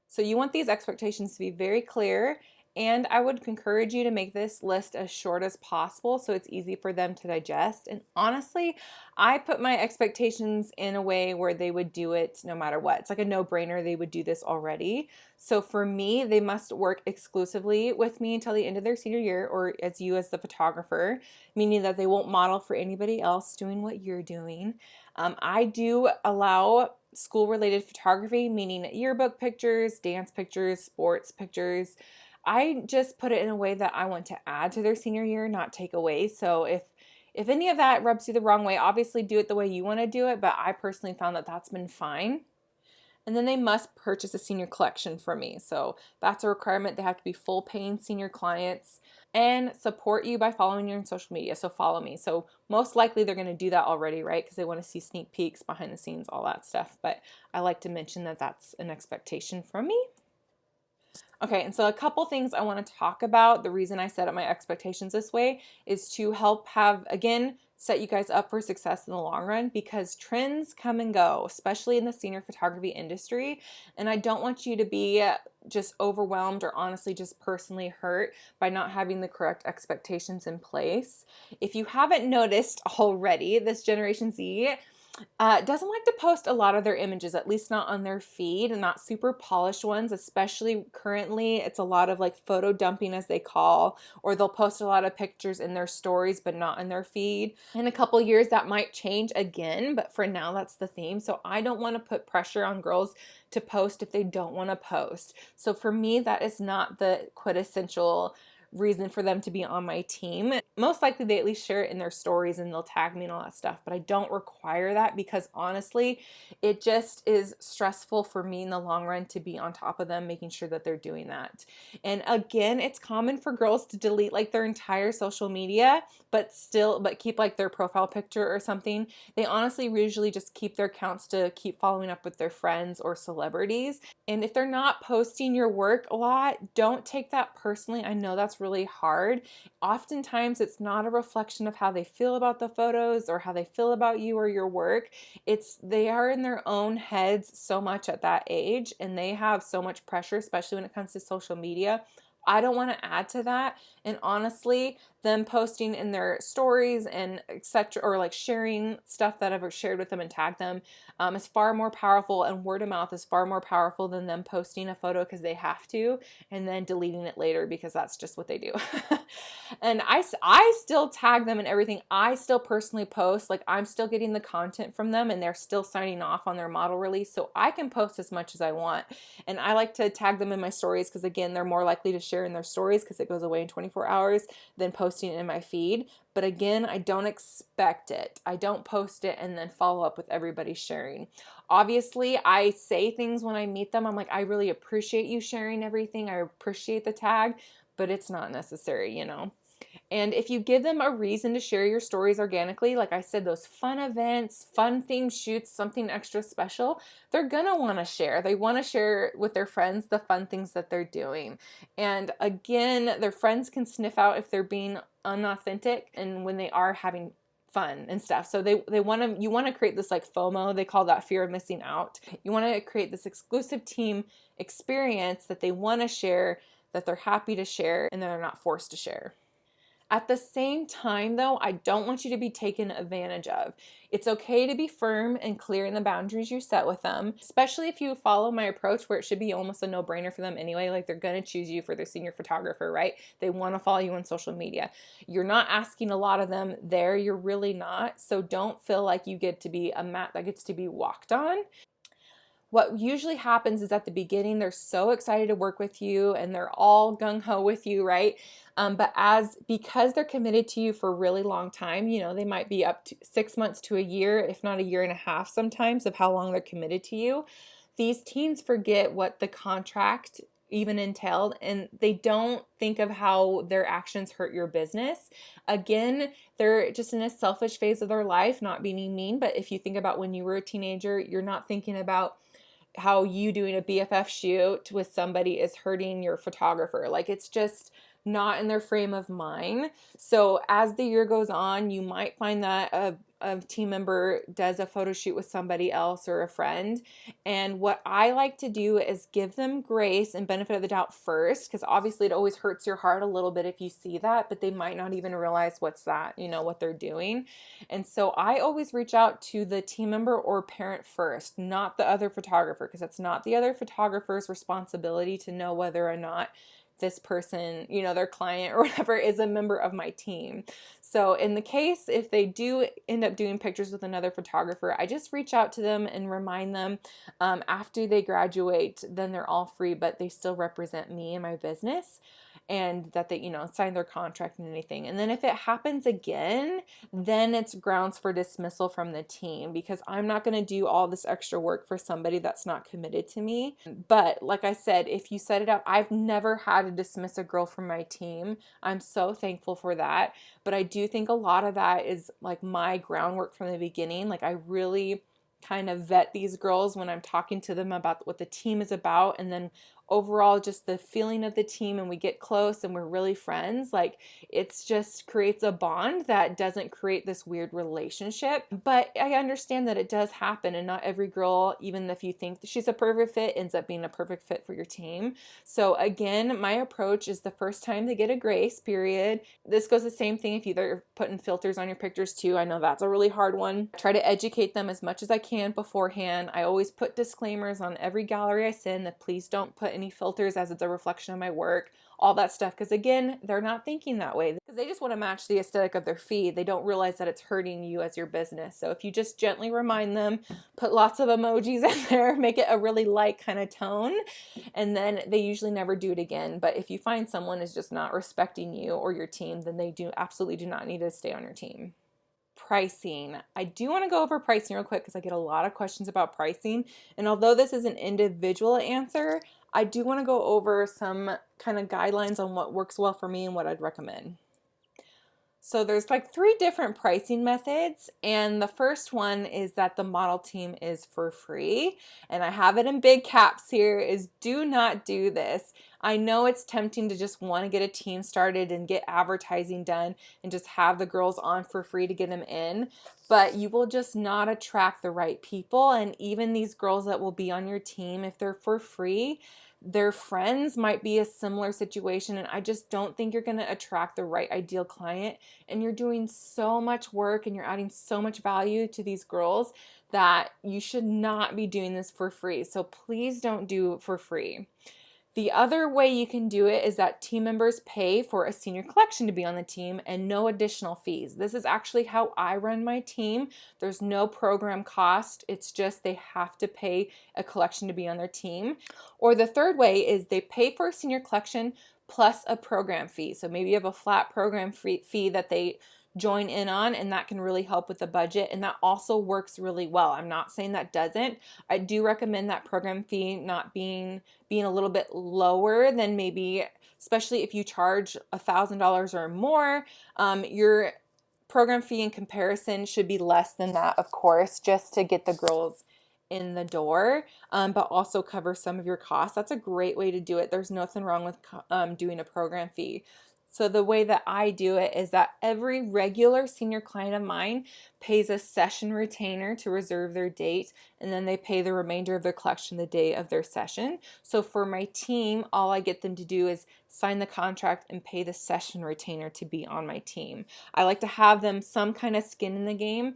So you want these expectations to be very clear, and I would encourage you to make this list as short as possible so it's easy for them to digest. And honestly, I put my expectations in a way where they would do it no matter what. It's like a no-brainer. They would do this already. So for me, they must work exclusively with me until the end of their senior year, or as you as the photographer, meaning that they won't model for anybody else doing what you're doing. I do allow school-related photography, meaning yearbook pictures, dance pictures, sports pictures. I just put it in a way that I want to add to their senior year, not take away. So if any of that rubs you the wrong way, obviously do it the way you want to do it, but I personally found that that's been fine. And then they must purchase a senior collection from me. So that's a requirement. They have to be full paying senior clients and support you by following you on social media. So follow me. So most likely they're going to do that already, right? Because they want to see sneak peeks, behind the scenes, all that stuff. But I like to mention that that's an expectation from me. Okay, and so a couple things I want to talk about. The reason I set up my expectations this way is to help set you guys up for success in the long run, because trends come and go, especially in the senior photography industry. And I don't want you to be just overwhelmed or honestly just personally hurt by not having the correct expectations in place. If you haven't noticed already, this Generation Z doesn't like to post a lot of their images, at least not on their feed, and not super polished ones, especially currently. It's a lot of like photo dumping, as they call, or they'll post a lot of pictures in their stories but not in their feed. In a couple years that might change again, but for now that's the theme. So I don't want to put pressure on girls to post if they don't want to post. So for me, that is not the quintessential reason for them to be on my team. Most likely they at least share it in their stories and they'll tag me and all that stuff, but I don't require that because honestly, it just is stressful for me in the long run to be on top of them, making sure that they're doing that. And again, it's common for girls to delete like their entire social media, but keep like their profile picture or something. They honestly usually just keep their accounts to keep following up with their friends or celebrities. And if they're not posting your work a lot, don't take that personally. I know that's really hard. Oftentimes it's not a reflection of how they feel about the photos or how they feel about you or your work. They are in their own heads so much at that age, and they have so much pressure, especially when it comes to social media. I don't want to add to that. And honestly, them posting in their stories and etc., or like sharing stuff that I've shared with them and tagged them is far more powerful, and word of mouth is far more powerful than them posting a photo because they have to and then deleting it later because that's just what they do. And I still tag them and everything. I still personally post, like I'm still getting the content from them and they're still signing off on their model release, so I can post as much as I want. And I like to tag them in my stories because again, they're more likely to share in their stories because it goes away in 24 hours than posting it in my feed. But again, I don't expect it. I don't post it and then follow up with everybody sharing. Obviously, I say things when I meet them. I'm like, I really appreciate you sharing everything. I appreciate the tag, but it's not necessary, you know? And if you give them a reason to share your stories organically, like I said, those fun events, fun themed shoots, something extra special, they're gonna want to share. They want to share with their friends the fun things that they're doing. And again, their friends can sniff out if they're being unauthentic and when they are having fun and stuff. So you want to create this like FOMO, they call that fear of missing out. You want to create this exclusive team experience that they want to share, that they're happy to share, and they're not forced to share. At the same time, though, I don't want you to be taken advantage of. It's okay to be firm and clear in the boundaries you set with them, especially if you follow my approach where it should be almost a no-brainer for them anyway. Like they're going to choose you for their senior photographer, right? They want to follow you on social media. You're not asking a lot of them there. You're really not. So don't feel like you get to be a mat that gets to be walked on. What usually happens is at the beginning, they're so excited to work with you and they're all gung-ho with you, right? Because they're committed to you for a really long time, you know, they might be up to 6 months to a year, if not a year and a half sometimes, of how long they're committed to you. These teens forget what the contract even entailed, and they don't think of how their actions hurt your business. Again, they're just in a selfish phase of their life, not being mean, but if you think about when you were a teenager, you're not thinking about how you doing a BFF shoot with somebody is hurting your photographer. Like, it's just not in their frame of mind. So as the year goes on, you might find that a team member does a photo shoot with somebody else or a friend. And what I like to do is give them grace and benefit of the doubt first, because obviously it always hurts your heart a little bit if you see that, but they might not even realize what's that, what they're doing. And so I always reach out to the team member or parent first, not the other photographer, because it's not the other photographer's responsibility to know whether or not this person, their client or whatever, is a member of my team. So in the case, if they do end up doing pictures with another photographer, I just reach out to them and remind them after they graduate, then they're all free, but they still represent me and my business, and that they, sign their contract and anything. And then if it happens again, then it's grounds for dismissal from the team, because I'm not going to do all this extra work for somebody that's not committed to me. But like I said, if you set it up, I've never had to dismiss a girl from my team. I'm so thankful for that. But I do think a lot of that is like my groundwork from the beginning. Like, I really kind of vet these girls when I'm talking to them about what the team is about, and then overall just the feeling of the team, and we get close and we're really friends. Like, it's just creates a bond that doesn't create this weird relationship. But I understand that it does happen, and not every girl, even if you think that she's a perfect fit, ends up being a perfect fit for your team. So again, my approach is the first time they get a grace period. This goes the same thing if you're putting filters on your pictures too. I know that's a really hard one. Try to educate them as much as I can beforehand. I always put disclaimers on every gallery I send that please don't put any filters as it's a reflection of my work, all that stuff. Because again, they're not thinking that way, because they just want to match the aesthetic of their feed. They don't realize that it's hurting you as your business. So if you just gently remind them, put lots of emojis in there, make it a really light kind of tone, and then they usually never do it again. But if you find someone is just not respecting you or your team, then they absolutely do not need to stay on your team. Pricing. I do want to go over pricing real quick because I get a lot of questions about pricing. And although this is an individual answer, I do want to go over some kind of guidelines on what works well for me and what I'd recommend. So there's like 3 different pricing methods, and the first one is that the model team is for free, and I have it in big caps here, is do not do this. I know it's tempting to just want to get a team started and get advertising done and just have the girls on for free to get them in, but you will just not attract the right people. And even these girls that will be on your team, if they're for free, their friends might be a similar situation, and I just don't think you're going to attract the right ideal client. And you're doing so much work and you're adding so much value to these girls that you should not be doing this for free. So please don't do it for free. The other way you can do it is that team members pay for a senior collection to be on the team and no additional fees. This is actually how I run my team. There's no program cost. It's just they have to pay a collection to be on their team. Or the third way is they pay for a senior collection plus a program fee. So maybe you have a flat program fee that they join in on, and that can really help with the budget, and that also works really well. I'm not saying that doesn't. I do recommend that program fee not being a little bit lower than maybe, especially if you charge $1,000 or more, your program fee in comparison should be less than that, of course, just to get the girls in the door, but also cover some of your costs. That's a great way to do it. There's nothing wrong with doing a program fee. So the way that I do it is that every regular senior client of mine pays a session retainer to reserve their date, and then they pay the remainder of their collection the day of their session. So for my team, all I get them to do is sign the contract and pay the session retainer to be on my team. I like to have them some kind of skin in the game.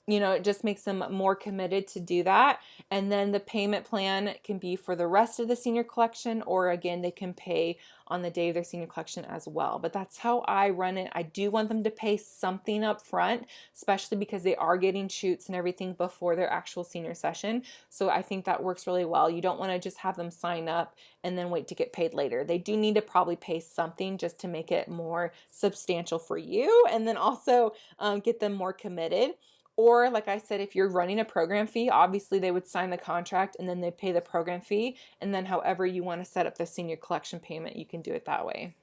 It just makes them more committed to do that. And then the payment plan can be for the rest of the senior collection, or again, they can pay on the day of their senior collection as well. But that's how I run it. I do want them to pay something up front, especially because they are getting shoots and everything before their actual senior session. So I think that works really well. You don't want to just have them sign up and then wait to get paid later. They do need to probably pay something just to make it more substantial for you, and then also get them more committed. Or like I said, if you're running a program fee, obviously they would sign the contract and then they pay the program fee. And then however you want to set up the senior collection payment, you can do it that way.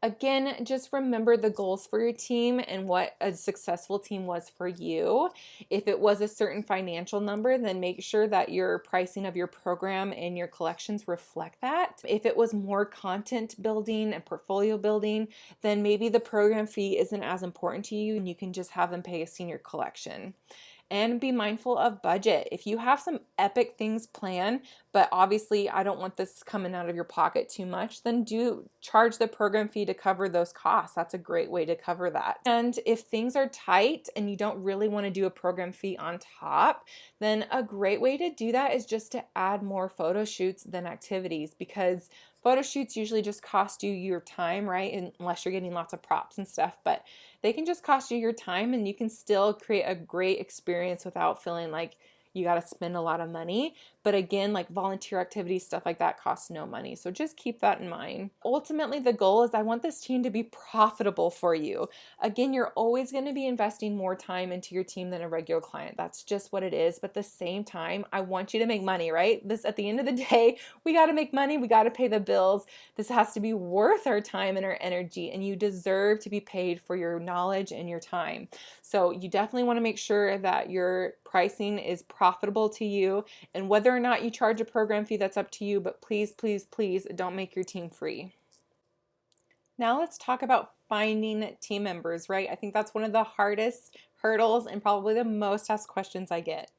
Again, just remember the goals for your team and what a successful team was for you. If it was a certain financial number, then make sure that your pricing of your program and your collections reflect that. If it was more content building and portfolio building, then maybe the program fee isn't as important to you and you can just have them pay a senior collection. And be mindful of budget. If you have some epic things planned, but obviously I don't want this coming out of your pocket too much, then do charge the program fee to cover those costs. That's a great way to cover that. And if things are tight and you don't really want to do a program fee on top, then a great way to do that is just to add more photo shoots than activities, because photo shoots usually just cost you your time, right? Unless you're getting lots of props and stuff, but they can just cost you your time and you can still create a great experience without feeling like you got to spend a lot of money. But again, like volunteer activities, stuff like that costs no money. So just keep that in mind. Ultimately, the goal is I want this team to be profitable for you. Again, you're always going to be investing more time into your team than a regular client. That's just what it is. But at the same time, I want you to make money, right? This, at the end of the day, we got to make money. We got to pay the bills. This has to be worth our time and our energy, and you deserve to be paid for your knowledge and your time. So you definitely want to make sure that your pricing is profitable to you, and whether or not you charge a program fee, that's up to you, but please, please, please don't make your team free. Now let's talk about finding team members, right? I think that's one of the hardest hurdles and probably the most asked questions I get.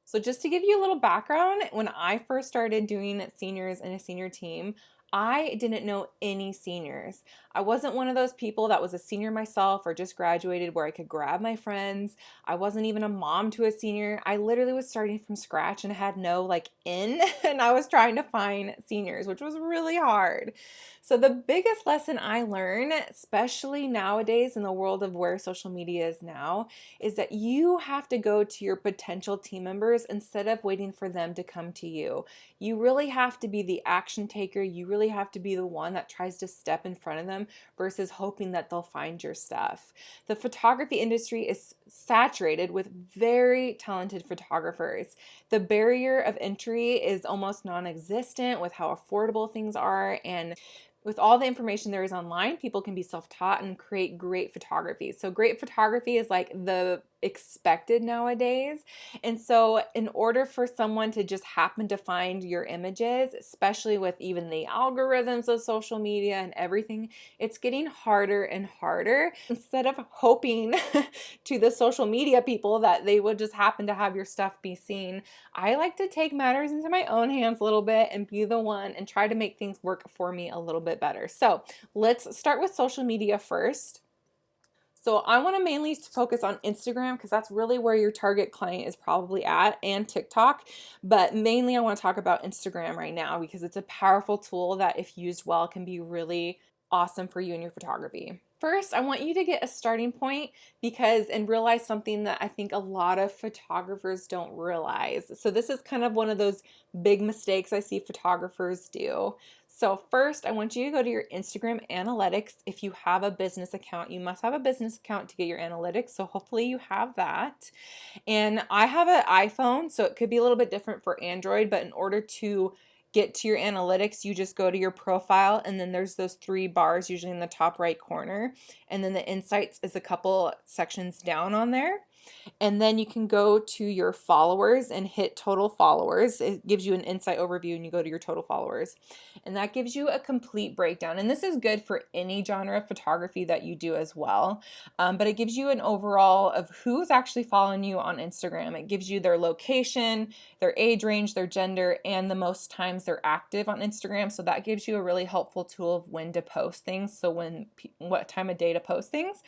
So just to give you a little background, when I first started doing seniors in a senior team, I didn't know any seniors. I wasn't one of those people that was a senior myself or just graduated where I could grab my friends. I wasn't even a mom to a senior. I literally was starting from scratch and had no in, and I was trying to find seniors, which was really hard. So the biggest lesson I learned, especially nowadays in the world of where social media is now, is that you have to go to your potential team members instead of waiting for them to come to you. You really have to be the action taker. You really have to be the one that tries to step in front of them versus hoping that they'll find your stuff. The photography industry is saturated with very talented photographers. The barrier of entry is almost non-existent with how affordable things are, and with all the information there is online, people can be self-taught and create great photography. So great photography is like the expected nowadays. And so in order for someone to just happen to find your images, especially with even the algorithms of social media and everything, it's getting harder and harder. Instead of hoping to the social media people that they would just happen to have your stuff be seen, I like to take matters into my own hands a little bit and be the one and try to make things work for me a little bit better. So let's start with social media first. So I want to mainly focus on Instagram because that's really where your target client is probably at, and TikTok. But mainly I want to talk about Instagram right now because it's a powerful tool that, if used well, can be really awesome for you and your photography. First, I want you to get a starting point and realize something that I think a lot of photographers don't realize. So this is kind of one of those big mistakes I see photographers do. So first, I want you to go to your Instagram analytics. If you have a business account, you must have a business account to get your analytics. So hopefully you have that. And I have an iPhone, so it could be a little bit different for Android, but in order to get to your analytics, you just go to your profile, and then there's those 3 bars usually in the top right corner, and then the insights is a couple sections down on there. And then you can go to your followers and hit total followers. It gives you an insight overview, and you go to your total followers. And that gives you a complete breakdown. And this is good for any genre of photography that you do as well. But it gives you an overall of who's actually following you on Instagram. It gives you their location, their age range, their gender, and the most times they're active on Instagram. So that gives you a really helpful tool of when to post things. So what time of day to post things.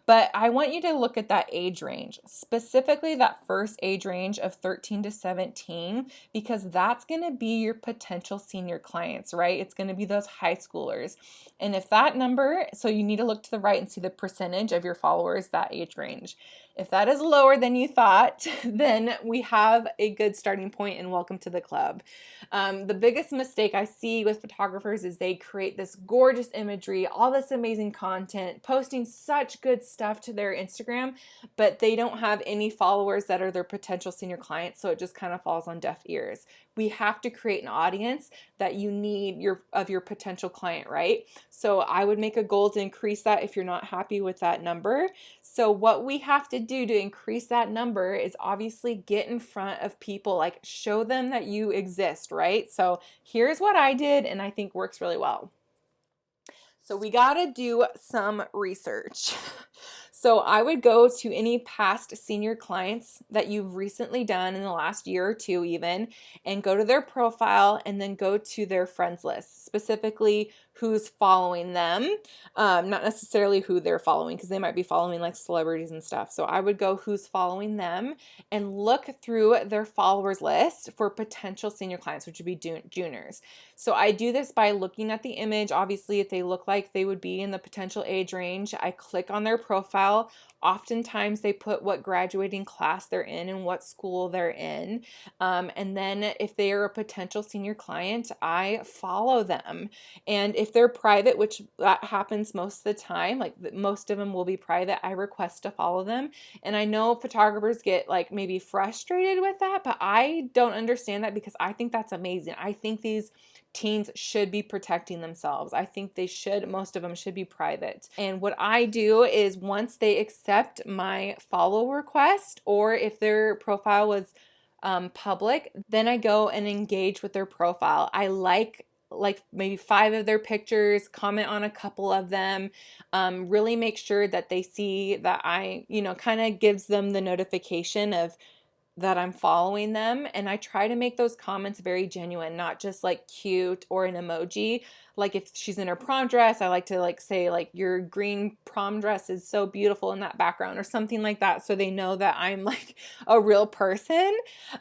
But I want you to look at that age range, specifically that first age range of 13 to 17, because that's going to be your potential senior clients, right? It's going to be those high schoolers. And if that number, so you need to look to the right and see the percentage of your followers, that age range. If that is lower than you thought, then we have a good starting point and welcome to the club. The biggest mistake I see with photographers is they create this gorgeous imagery, all this amazing content, posting such good stuff to their Instagram, but they don't have any followers that are their potential senior clients, so it just kind of falls on deaf ears. We have to create an audience that you need of your potential client, right? So I would make a goal to increase that if you're not happy with that number. So what we have to do to increase that number is obviously get in front of people, like show them that you exist, right? So here's what I did and I think works really well. So we got to do some research. So I would go to any past senior clients that you've recently done in the last year or two even, and go to their profile and then go to their friends list, specifically who's following them, not necessarily who they're following because they might be following like celebrities and stuff. So I would go who's following them and look through their followers list for potential senior clients, which would be juniors. So I do this by looking at the image. Obviously, if they look like they would be in the potential age range, I click on their profile. Oftentimes they put what graduating class they're in and what school they're in. And then if they are a potential senior client, I follow them. And if they're private, which that happens most of the time, like most of them will be private, I request to follow them. And I know photographers get like maybe frustrated with that, but I don't understand that because I think that's amazing. I think these teens should be protecting themselves. I think they should, most of them should be private. And what I do is once they accept my follow request, or if their profile was public, then I go and engage with their profile. I like maybe 5 of their pictures, comment on a couple of them, really make sure that they see that I, kind of gives them the notification of that I'm following them. And I try to make those comments very genuine, not just like cute or an emoji. Like if she's in her prom dress, I like to like say like your green prom dress is so beautiful in that background or something like that. So they know that I'm like a real person.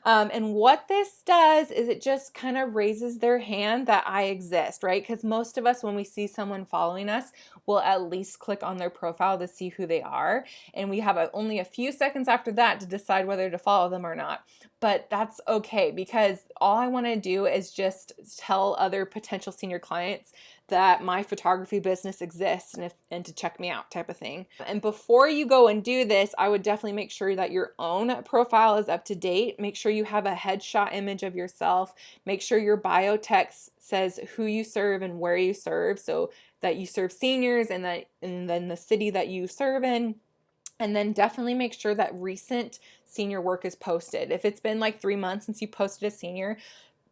And what this does is it just kind of raises their hand that I exist, right? Because most of us, when we see someone following us, will at least click on their profile to see who they are. And we have only a few seconds after that to decide whether to follow them or not. But that's okay because all I want to do is just tell other potential senior clients that my photography business exists and to check me out type of thing. And before you go and do this, I would definitely make sure that your own profile is up to date. Make sure you have a headshot image of yourself. Make sure your bio text says who you serve and where you serve, so that you serve seniors and then the city that you serve in. And then definitely make sure that recent senior work is posted. If it's been like 3 months since you posted a senior,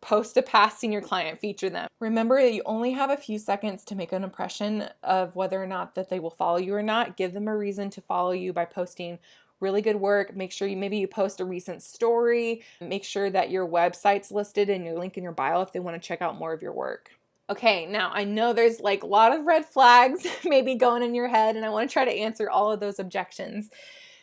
post a past senior client, feature them. Remember that you only have a few seconds to make an impression of whether or not that they will follow you or not. Give them a reason to follow you by posting really good work. Make sure you post a recent story. Make sure that your website's listed and your link in your bio if they want to check out more of your work. Okay, now I know there's like a lot of red flags maybe going in your head, and I want to try to answer all of those objections.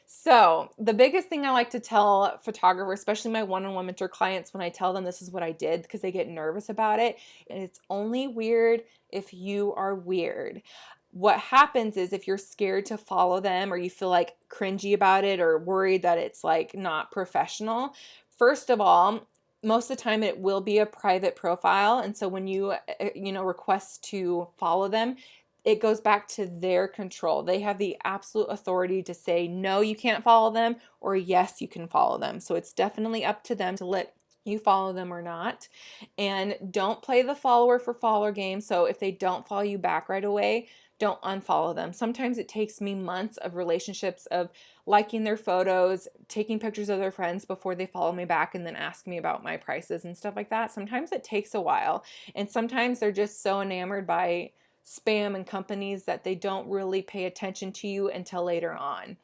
So the biggest thing I like to tell photographers, especially my one-on-one mentor clients, when I tell them this is what I did because they get nervous about it, and it's only weird if you are weird. What happens is if you're scared to follow them or you feel like cringy about it or worried that it's like not professional, first of all, most of the time it will be a private profile. And so when you request to follow them, it goes back to their control. They have the absolute authority to say, no, you can't follow them, or yes, you can follow them. So it's definitely up to them to let you follow them or not. And don't play the follower for follower game. So if they don't follow you back right away, don't unfollow them. Sometimes it takes me months of relationships of liking their photos, taking pictures of their friends before they follow me back and then ask me about my prices and stuff like that. Sometimes it takes a while. And sometimes they're just so enamored by spam and companies that they don't really pay attention to you until later on.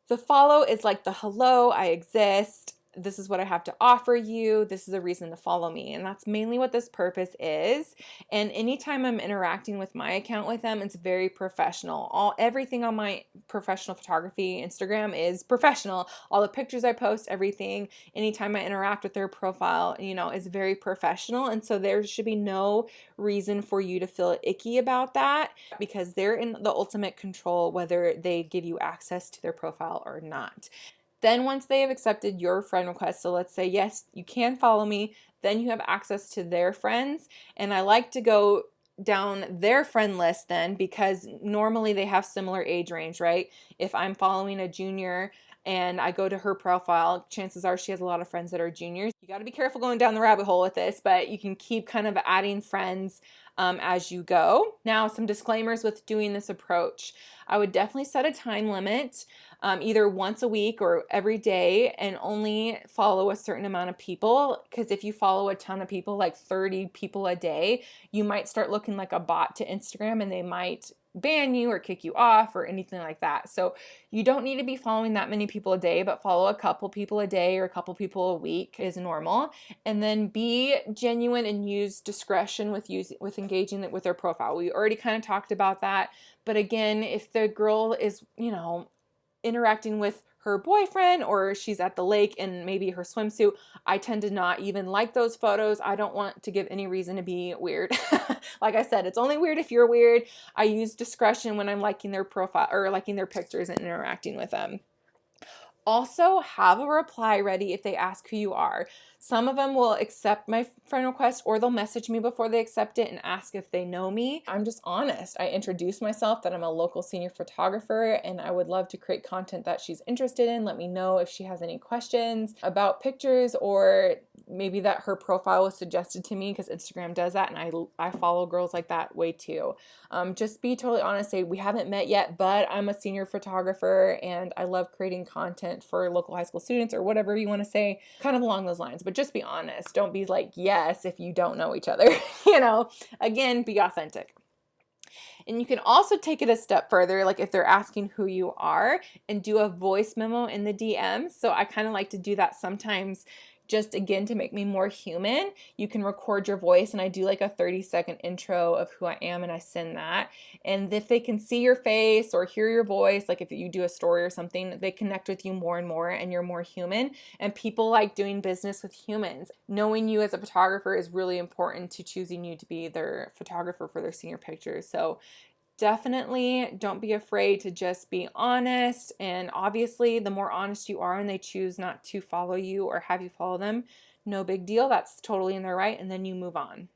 The follow is like the hello, I exist. this is what I have to offer you. This is a reason to follow me. And that's mainly what this purpose is. And anytime I'm interacting with my account with them, it's very professional. Everything on my professional photography Instagram is professional. All the pictures I post, everything, anytime I interact with their profile, is very professional. And so there should be no reason for you to feel icky about that, because they're in the ultimate control whether they give you access to their profile or not. Then once they have accepted your friend request, so let's say, yes, you can follow me, then you have access to their friends. And I like to go down their friend list then, because normally they have similar age range, right? If I'm following a junior and I go to her profile, chances are she has a lot of friends that are juniors. You got to be careful going down the rabbit hole with this, but you can keep kind of adding friends as you go. Now, some disclaimers with doing this approach. I would definitely set a time limit, either once a week or every day, and only follow a certain amount of people, because if you follow a ton of people, like 30 people a day, you might start looking like a bot to Instagram and they might ban you or kick you off or anything like that. So you don't need to be following that many people a day, but follow a couple people a day or a couple people a week is normal. And then be genuine and use discretion with engaging with their profile. We already kind of talked about that. But again, if the girl is, interacting with her boyfriend, or she's at the lake in maybe her swimsuit, I tend to not even like those photos. I don't want to give any reason to be weird. Like I said, it's only weird if you're weird. I use discretion when I'm liking their profile or liking their pictures and interacting with them. Also, have a reply ready if they ask who you are. Some of them will accept my friend request, or they'll message me before they accept it and ask if they know me. I'm just honest. I introduce myself that I'm a local senior photographer and I would love to create content that she's interested in. Let me know if she has any questions about pictures, or maybe that her profile was suggested to me, because Instagram does that, and I follow girls like that way too. Just be totally honest. Say, we haven't met yet, but I'm a senior photographer and I love creating content for local high school students, or whatever you want to say, kind of along those lines. But just be honest. Don't be like, yes, if you don't know each other. Again, be authentic. And you can also take it a step further, like if they're asking who you are, and do a voice memo in the DM. So I kind of like to do that sometimes, just again to make me more human. You can record your voice, and I do like a 30-second intro of who I am, and I send that. And if they can see your face or hear your voice, like if you do a story or something, they connect with you more and more, and you're more human. And people like doing business with humans. Knowing you as a photographer is really important to choosing you to be their photographer for their senior pictures. So definitely don't be afraid to just be honest. And obviously, the more honest you are and they choose not to follow you or have you follow them, no big deal. That's totally in their right. And then you move on.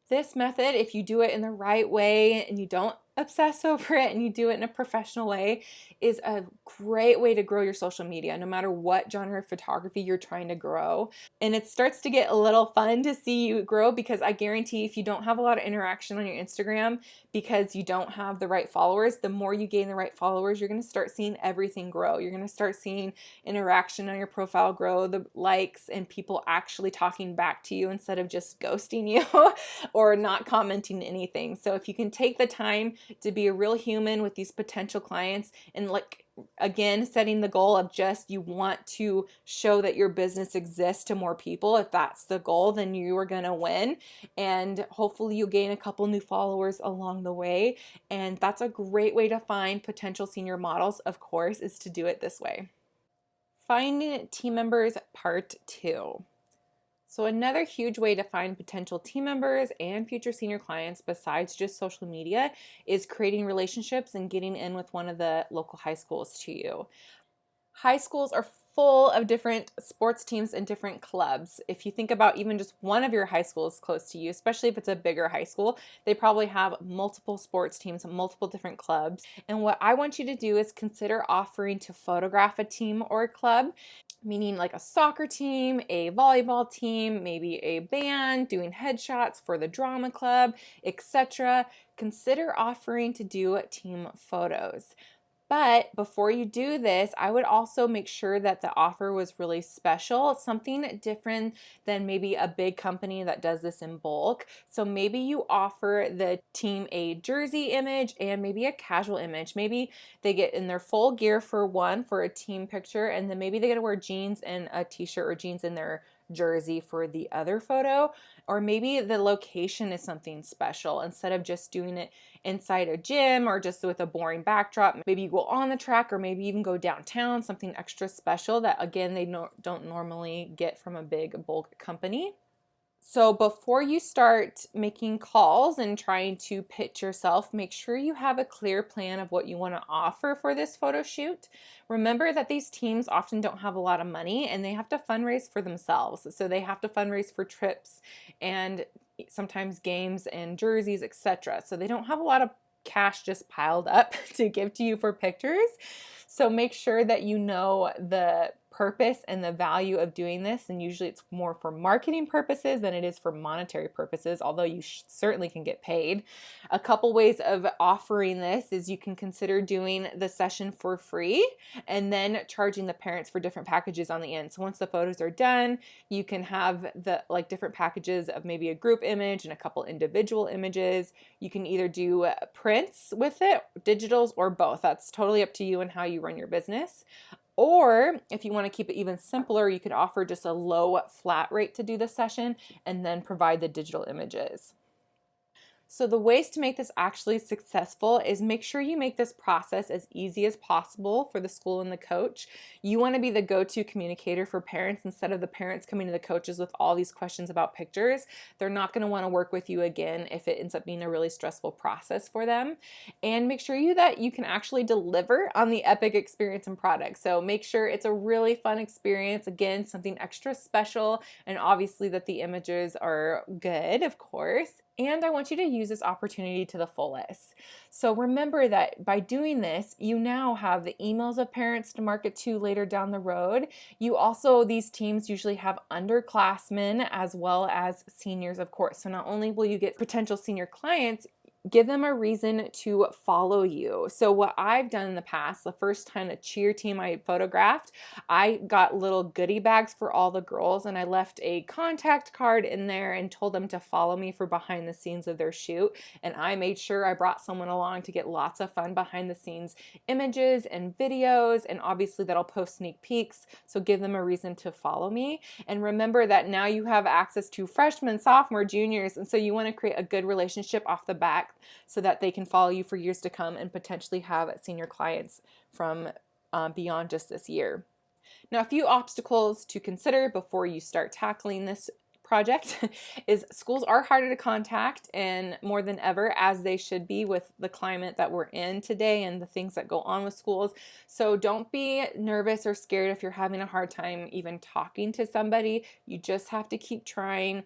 This method, if you do it in the right way and you don't obsess over it and you do it in a professional way, is a great way to grow your social media, no matter what genre of photography you're trying to grow. And it starts to get a little fun to see you grow, because I guarantee if you don't have a lot of interaction on your Instagram because you don't have the right followers, the more you gain the right followers, you're going to start seeing everything grow. You're going to start seeing interaction on your profile grow, the likes, and people actually talking back to you instead of just ghosting you or not commenting anything. So if you can take the time to be a real human with these potential clients, and like, again, setting the goal of just you want to show that your business exists to more people. If that's the goal, then you are going to win. And hopefully you gain a couple new followers along the way. And that's a great way to find potential senior models, of course, is to do it this way. Finding team members, part 2. So another huge way to find potential team members and future senior clients besides just social media is creating relationships and getting in with one of the local high schools to you. High schools are full of different sports teams and different clubs. If you think about even just one of your high schools close to you, especially if it's a bigger high school, they probably have multiple sports teams, multiple different clubs. And what I want you to do is consider offering to photograph a team or a club, meaning like a soccer team, a volleyball team, maybe a band, doing headshots for the drama club, etc. Consider offering to do team photos. But before you do this, I would also make sure that the offer was really special, something different than maybe a big company that does this in bulk. So maybe you offer the team a jersey image and maybe a casual image. Maybe they get in their full gear for one for a team picture, and then maybe they get to wear jeans and a t-shirt or jeans in their jersey for the other photo. Or maybe the location is something special. Instead of just doing it inside a gym or just with a boring backdrop, maybe you go on the track or maybe even go downtown, something extra special that again they don't normally get from a big bulk company. So before you start making calls and trying to pitch yourself, make sure you have a clear plan of what you want to offer for this photo shoot. Remember that these teams often don't have a lot of money and they have to fundraise for themselves. So they have to fundraise for trips and sometimes games and jerseys, etc. So they don't have a lot of cash just piled up to give to you for pictures. So make sure that you know the purpose and the value of doing this, and usually it's more for marketing purposes than it is for monetary purposes, although you certainly can get paid. A couple ways of offering this is you can consider doing the session for free and then charging the parents for different packages on the end. So once the photos are done, you can have the different packages of maybe a group image and a couple individual images. You can either do prints with it, digitals, or both. That's totally up to you and how you run your business. Or if you want to keep it even simpler, you could offer just a low flat rate to do the session and then provide the digital images. So the ways to make this actually successful is make sure you make this process as easy as possible for the school and the coach. You want to be the go-to communicator for parents instead of the parents coming to the coaches with all these questions about pictures. They're not going to want to work with you again if it ends up being a really stressful process for them. And make sure that you can actually deliver on the epic experience and product. So make sure it's a really fun experience. Again, something extra special, and obviously that the images are good, of course. And I want you to use this opportunity to the fullest. So remember that by doing this, you now have the emails of parents to market to later down the road. You also, these teams usually have underclassmen as well as seniors, of course. So not only will you get potential senior clients, give them a reason to follow you. So what I've done in the past, the first time the cheer team I photographed, I got little goodie bags for all the girls and I left a contact card in there and told them to follow me for behind the scenes of their shoot. And I made sure I brought someone along to get lots of fun behind the scenes images and videos, and obviously that'll post sneak peeks. So give them a reason to follow me. And remember that now you have access to freshmen, sophomore, juniors, and so you want to create a good relationship off the bat so that they can follow you for years to come and potentially have senior clients from beyond just this year. Now, a few obstacles to consider before you start tackling this project is schools are harder to contact, and more than ever, as they should be with the climate that we're in today and the things that go on with schools. So don't be nervous or scared if you're having a hard time even talking to somebody. You just have to keep trying.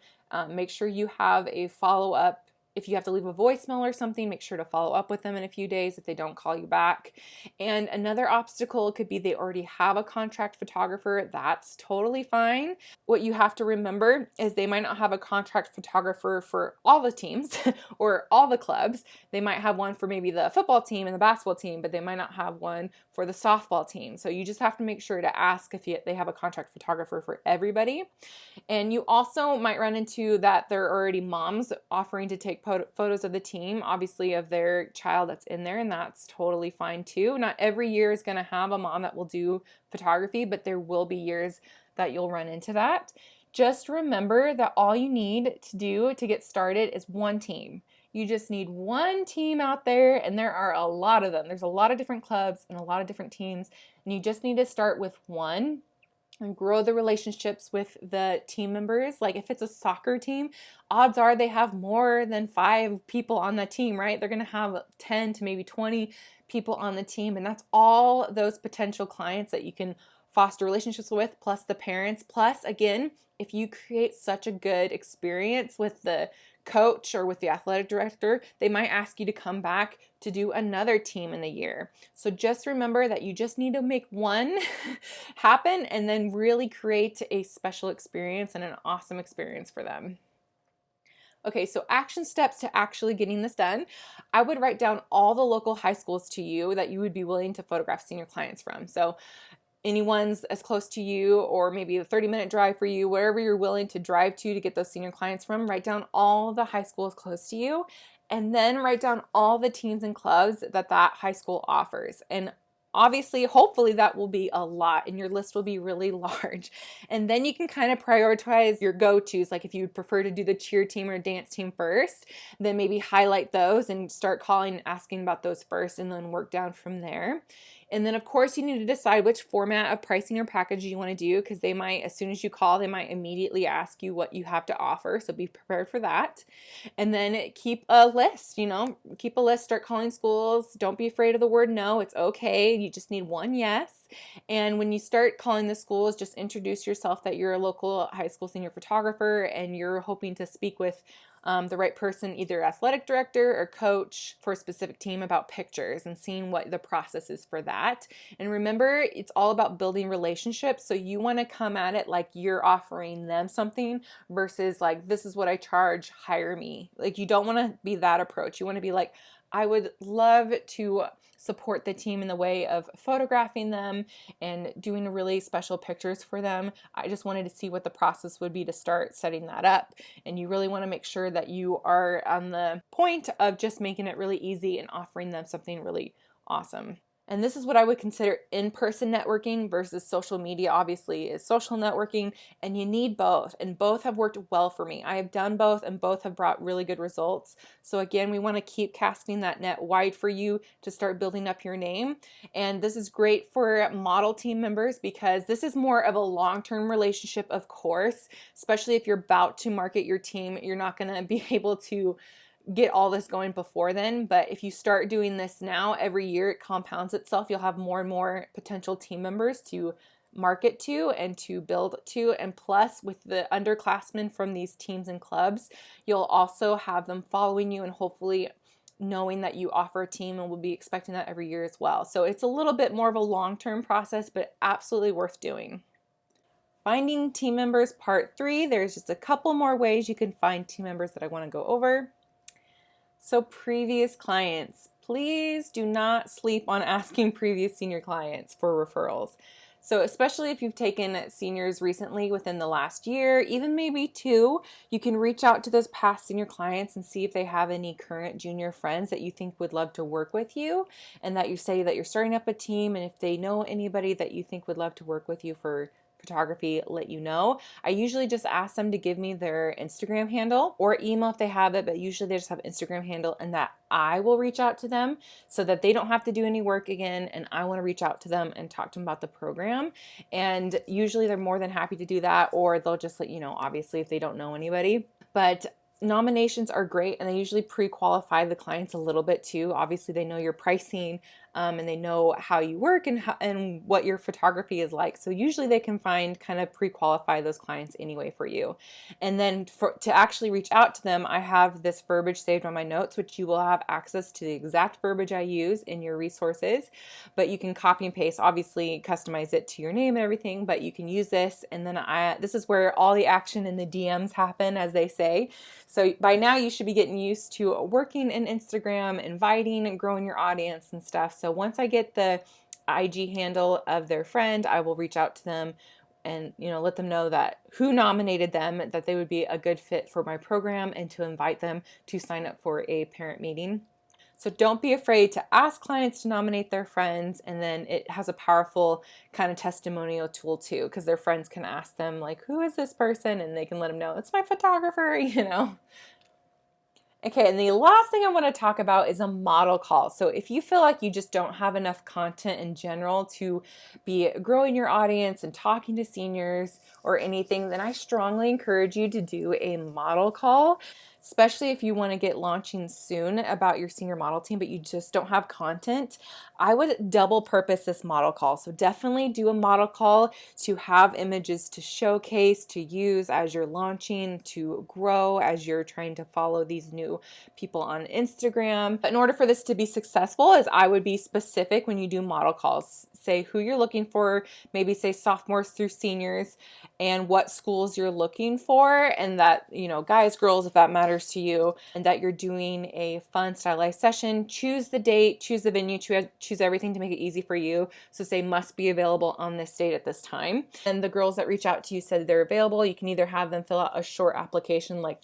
Make sure you have a follow-up. If you have to leave a voicemail or something, make sure to follow up with them in a few days if they don't call you back. And another obstacle could be they already have a contract photographer. That's totally fine. What you have to remember is they might not have a contract photographer for all the teams or all the clubs. They might have one for maybe the football team and the basketball team, but they might not have one for the softball team. So you just have to make sure to ask if they have a contract photographer for everybody. And you also might run into that there are already moms offering to take photos of the team, obviously of their child that's in there, and that's totally fine too. Not every year is going to have a mom that will do photography, but there will be years that you'll run into that. Just remember that all you need to do to get started is one team. You just need one team out there, and there are a lot of them. There's a lot of different clubs and a lot of different teams, and you just need to start with one and grow the relationships with the team members. Like if it's a soccer team, odds are they have more than 5 people on the team, right? They're going to have 10 to maybe 20 people on the team, and that's all those potential clients that you can foster relationships with, plus the parents. Plus, again, if you create such a good experience with the coach or with the athletic director, they might ask you to come back to do another team in the year. So just remember that you just need to make one happen and then really create a special experience and an awesome experience for them. Okay, so action steps to actually getting this done. I would write down all the local high schools to you that you would be willing to photograph senior clients from. So anyone's as close to you, or maybe a 30-minute drive for you, wherever you're willing to drive to get those senior clients from, write down all the high schools close to you, and then write down all the teams and clubs that that high school offers. And obviously, hopefully that will be a lot and your list will be really large. And then you can kind of prioritize your go-tos. Like if you would prefer to do the cheer team or dance team first, then maybe highlight those and start calling and asking about those first, and then work down from there. And then of course you need to decide which format of pricing or package you want to do, because they might, as soon as you call, they might immediately ask you what you have to offer. So be prepared for that. And then keep a list, keep a list, start calling schools. Don't be afraid of the word no. It's okay. You just need one yes. And when you start calling the schools, just introduce yourself that you're a local high school senior photographer and you're hoping to speak with the right person, either athletic director or coach for a specific team, about pictures, and seeing what the process is for that. And remember, it's all about building relationships. So you want to come at it like you're offering them something versus like, this is what I charge, hire me. Like, you don't want to be that approach. You want to be like, I would love to support the team in the way of photographing them and doing really special pictures for them. I just wanted to see what the process would be to start setting that up. And you really want to make sure that you are on the point of just making it really easy and offering them something really awesome. And this is what I would consider in-person networking versus social media, obviously, is social networking, and you need both. And both have worked well for me. I have done both, and both have brought really good results. So again, we want to keep casting that net wide for you to start building up your name. And this is great for model team members because this is more of a long-term relationship, of course, especially if you're about to market your team. You're not going to be able to get all this going before then, but if you start doing this now, every year it compounds itself. You'll have more and more potential team members to market to and to build to. And plus, with the underclassmen from these teams and clubs, you'll also have them following you and hopefully knowing that you offer a team, and will be expecting that every year as well. So it's a little bit more of a long-term process, but absolutely worth doing. Finding team members, part 3. There's just a couple more ways you can find team members that I want to go over. So previous clients, please do not sleep on asking previous senior clients for referrals. So especially if you've taken seniors recently within the last year, even maybe 2, you can reach out to those past senior clients and see if they have any current junior friends that you think would love to work with you, and that you say that you're starting up a team, and if they know anybody that you think would love to work with you for photography, let you know. I usually just ask them to give me their Instagram handle or email if they have it, but usually they just have Instagram handle, and that I will reach out to them so that they don't have to do any work again, and I want to reach out to them and talk to them about the program. And usually they're more than happy to do that, or they'll just let you know, obviously, if they don't know anybody. But nominations are great, and they usually pre-qualify the clients a little bit too. Obviously, they know your pricing, and they know how you work and what your photography is like. So usually they can kind of pre-qualify those clients anyway for you. And then to actually reach out to them, I have this verbiage saved on my notes, which you will have access to the exact verbiage I use in your resources. But you can copy and paste, obviously customize it to your name and everything, but you can use this. And then this is where all the action in the DMs happen, as they say. So by now you should be getting used to working in Instagram, inviting and growing your audience and stuff. So once I get the IG handle of their friend, I will reach out to them and let them know that who nominated them, that they would be a good fit for my program, and to invite them to sign up for a parent meeting. So don't be afraid to ask clients to nominate their friends, and then it has a powerful kind of testimonial tool too, because their friends can ask them like, who is this person? And they can let them know, it's my photographer, Okay, and the last thing I want to talk about is a model call. So if you feel like you just don't have enough content in general to be growing your audience and talking to seniors or anything, then I strongly encourage you to do a model call, especially if you want to get launching soon about your senior model team, but you just don't have content. I would double purpose this model call. So definitely do a model call to have images to showcase, to use as you're launching, to grow as you're trying to follow these new people on Instagram. But in order for this to be successful, I would be specific when you do model calls. say who you're looking for, maybe say sophomores through seniors, and what schools you're looking for, and that, you know, guys, girls, if that matters to you, and that you're doing a fun stylized session. Choose the date, choose the venue, choose everything to make it easy for you. So say must be available on this date at this time. And the girls that reach out to you said they're available. You can either have them fill out a short application, like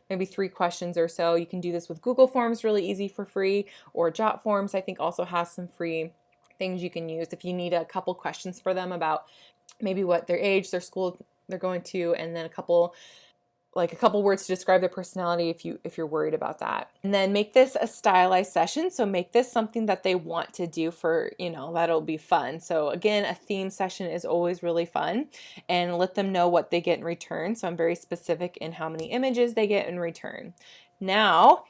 maybe three questions or so. You can do this with Google Forms, really easy for free, or Jot Forms, I think also has some free things you can use if you need a couple questions for them about maybe what their age, their school they're going to, and then a couple words to describe their personality if you're worried about that. And then make this a stylized session. So make this something that they want to do for, you know, that'll be fun. So again, a theme session is always really fun, and let them know what they get in return. So I'm very specific in how many images they get in return. Now,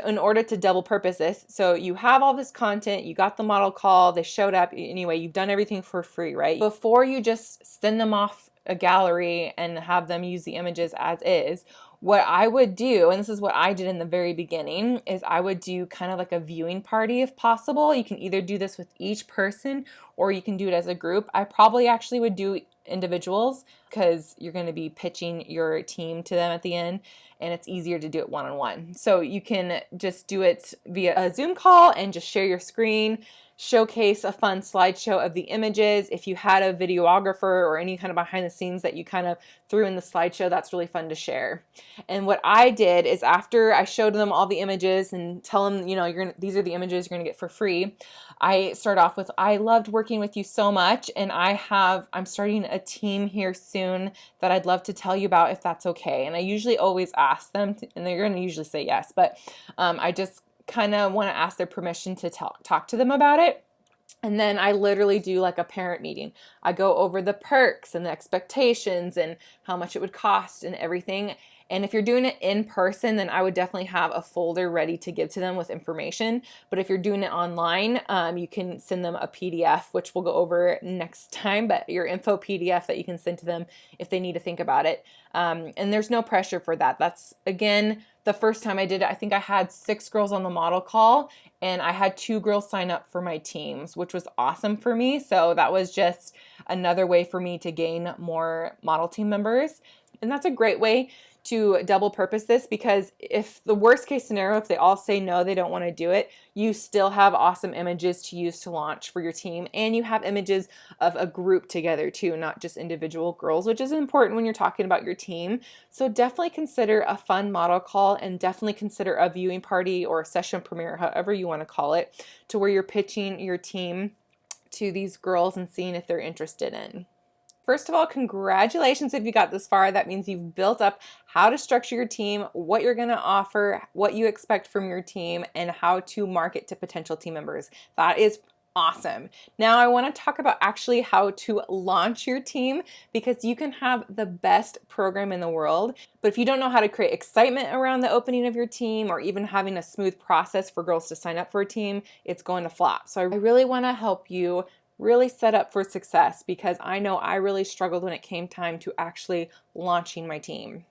in order to double purpose this, so you have all this content, you got the model call, they showed up, anyway, you've done everything for free, right? Before you just send them off a gallery and have them use the images as is, what I would do, and this is what I did in the very beginning, is I would do kind of like a viewing party if possible. You can either do this with each person or you can do it as a group. I probably actually would do individuals because you're going to be pitching your team to them at the end, and it's easier to do it one-on-one. So you can just do it via a Zoom call and just share your screen, showcase a fun slideshow of the images. If you had a videographer or any kind of behind the scenes that you kind of threw in the slideshow, that's really fun to share. And what I did is after I showed them all the images and tell them, you know, these are the images you're going to get for free, I start off with, I loved working with you so much, and I'm starting a team here soon that I'd love to tell you about if that's okay. And I usually always ask them, and they're going to usually say yes, but I just kind of want to ask their permission to talk to them about it. And then I literally do like a parent meeting. I go over the perks and the expectations and how much it would cost and everything. And if you're doing it in person, then I would definitely have a folder ready to give to them with information. But if you're doing it online, you can send them a PDF, which we'll go over next time, but your info PDF that you can send to them if they need to think about it. And there's no pressure for that. That's, again, the first time I did it, I think I had 6 girls on the model call, and I had 2 girls sign up for my teams, which was awesome for me. So that was just another way for me to gain more model team members. And that's a great way to double purpose this, because if the worst case scenario, if they all say no, they don't want to do it, you still have awesome images to use to launch for your team. And you have images of a group together too, not just individual girls, which is important when you're talking about your team. So definitely consider a fun model call, and definitely consider a viewing party or a session premiere, however you want to call it, to where you're pitching your team to these girls and seeing if they're interested in. First of all, congratulations if you got this far. That means you've built up how to structure your team, what you're going to offer, what you expect from your team, and how to market to potential team members. That is awesome. Now I want to talk about actually how to launch your team, because you can have the best program in the world, but if you don't know how to create excitement around the opening of your team, or even having a smooth process for girls to sign up for a team, it's going to flop. So I really want to help you really set up for success, because I know I really struggled when it came time to actually launching my team.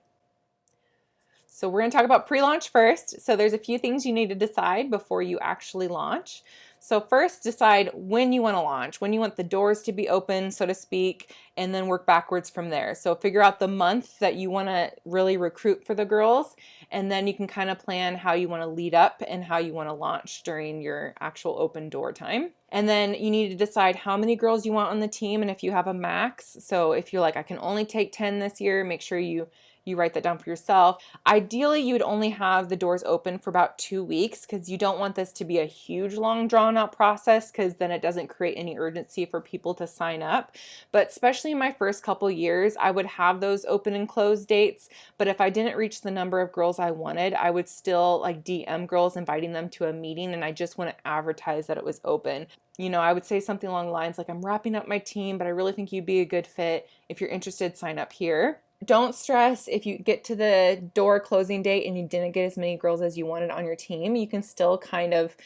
So we're going to talk about pre-launch first. So there's a few things you need to decide before you actually launch. So first, decide when you want to launch, when you want the doors to be open, so to speak, and then work backwards from there. So figure out the month that you want to really recruit for the girls, and then you can kind of plan how you want to lead up and how you want to launch during your actual open door time. And then you need to decide how many girls you want on the team, and if you have a max. So if you're like, I can only take 10 this year, make sure you write that down for yourself. Ideally, you would only have the doors open for about 2 weeks, because you don't want this to be a huge, long, drawn-out process, because then it doesn't create any urgency for people to sign up. But especially in my first couple years, I would have those open and close dates. But if I didn't reach the number of girls I wanted, I would still like DM girls, inviting them to a meeting, and I just want to advertise that it was open. You know, I would say something along the lines like, I'm wrapping up my team, but I really think you'd be a good fit. If you're interested, sign up here. Don't stress if you get to the door closing date and you didn't get as many girls as you wanted on your team. You can still kind of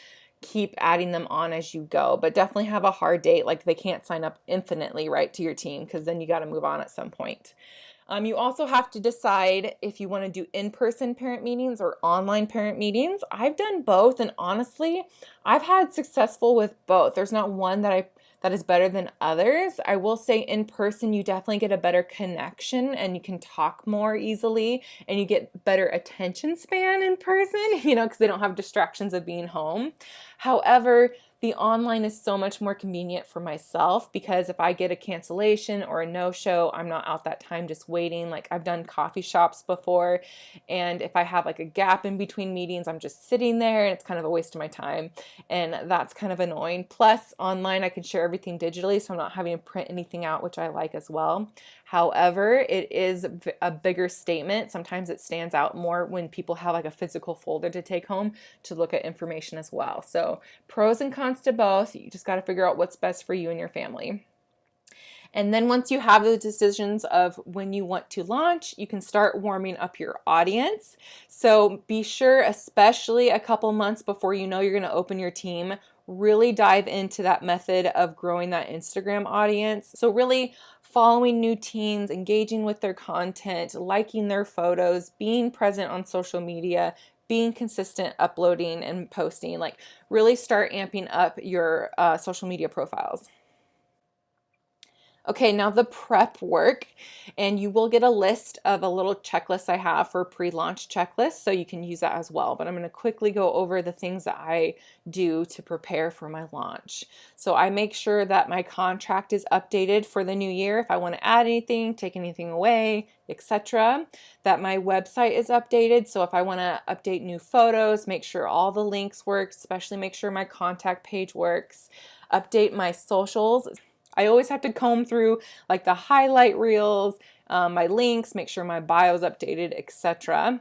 keep adding them on as you go, but definitely have a hard date. Like, they can't sign up infinitely, right, to your team, because then you got to move on at some point. You also have to decide if you want to do in-person parent meetings or online parent meetings. I've done both, and honestly, I've had successful with both. There's not one that that is better than others. I will say in person, you definitely get a better connection and you can talk more easily and you get better attention span in person, because they don't have distractions of being home. However, the online is so much more convenient for myself because if I get a cancellation or a no-show, I'm not out that time just waiting. Like I've done coffee shops before, and if I have like a gap in between meetings, I'm just sitting there and it's kind of a waste of my time, and that's kind of annoying. Plus, online I can share everything digitally, so I'm not having to print anything out, which I like as well. However, it is a bigger statement. Sometimes it stands out more when people have like a physical folder to take home to look at information as well. So pros and cons to both. You just got to figure out what's best for you and your family. And then once you have the decisions of when you want to launch, you can start warming up your audience. So be sure, especially a couple months before you know you're going to open your team, really dive into that method of growing that Instagram audience. So really following new teens, engaging with their content, liking their photos, being present on social media, being consistent, uploading and posting, like really start amping up your social media profiles. Okay, now the prep work, and you will get a list of a little checklist I have for pre-launch checklists, so you can use that as well. But I'm going to quickly go over the things that I do to prepare for my launch. So I make sure that my contract is updated for the new year if I want to add anything, take anything away, etc. That my website is updated, so if I want to update new photos, make sure all the links work, especially make sure my contact page works. Update my socials. I always have to comb through like the highlight reels, my links, make sure my bio is updated, etc.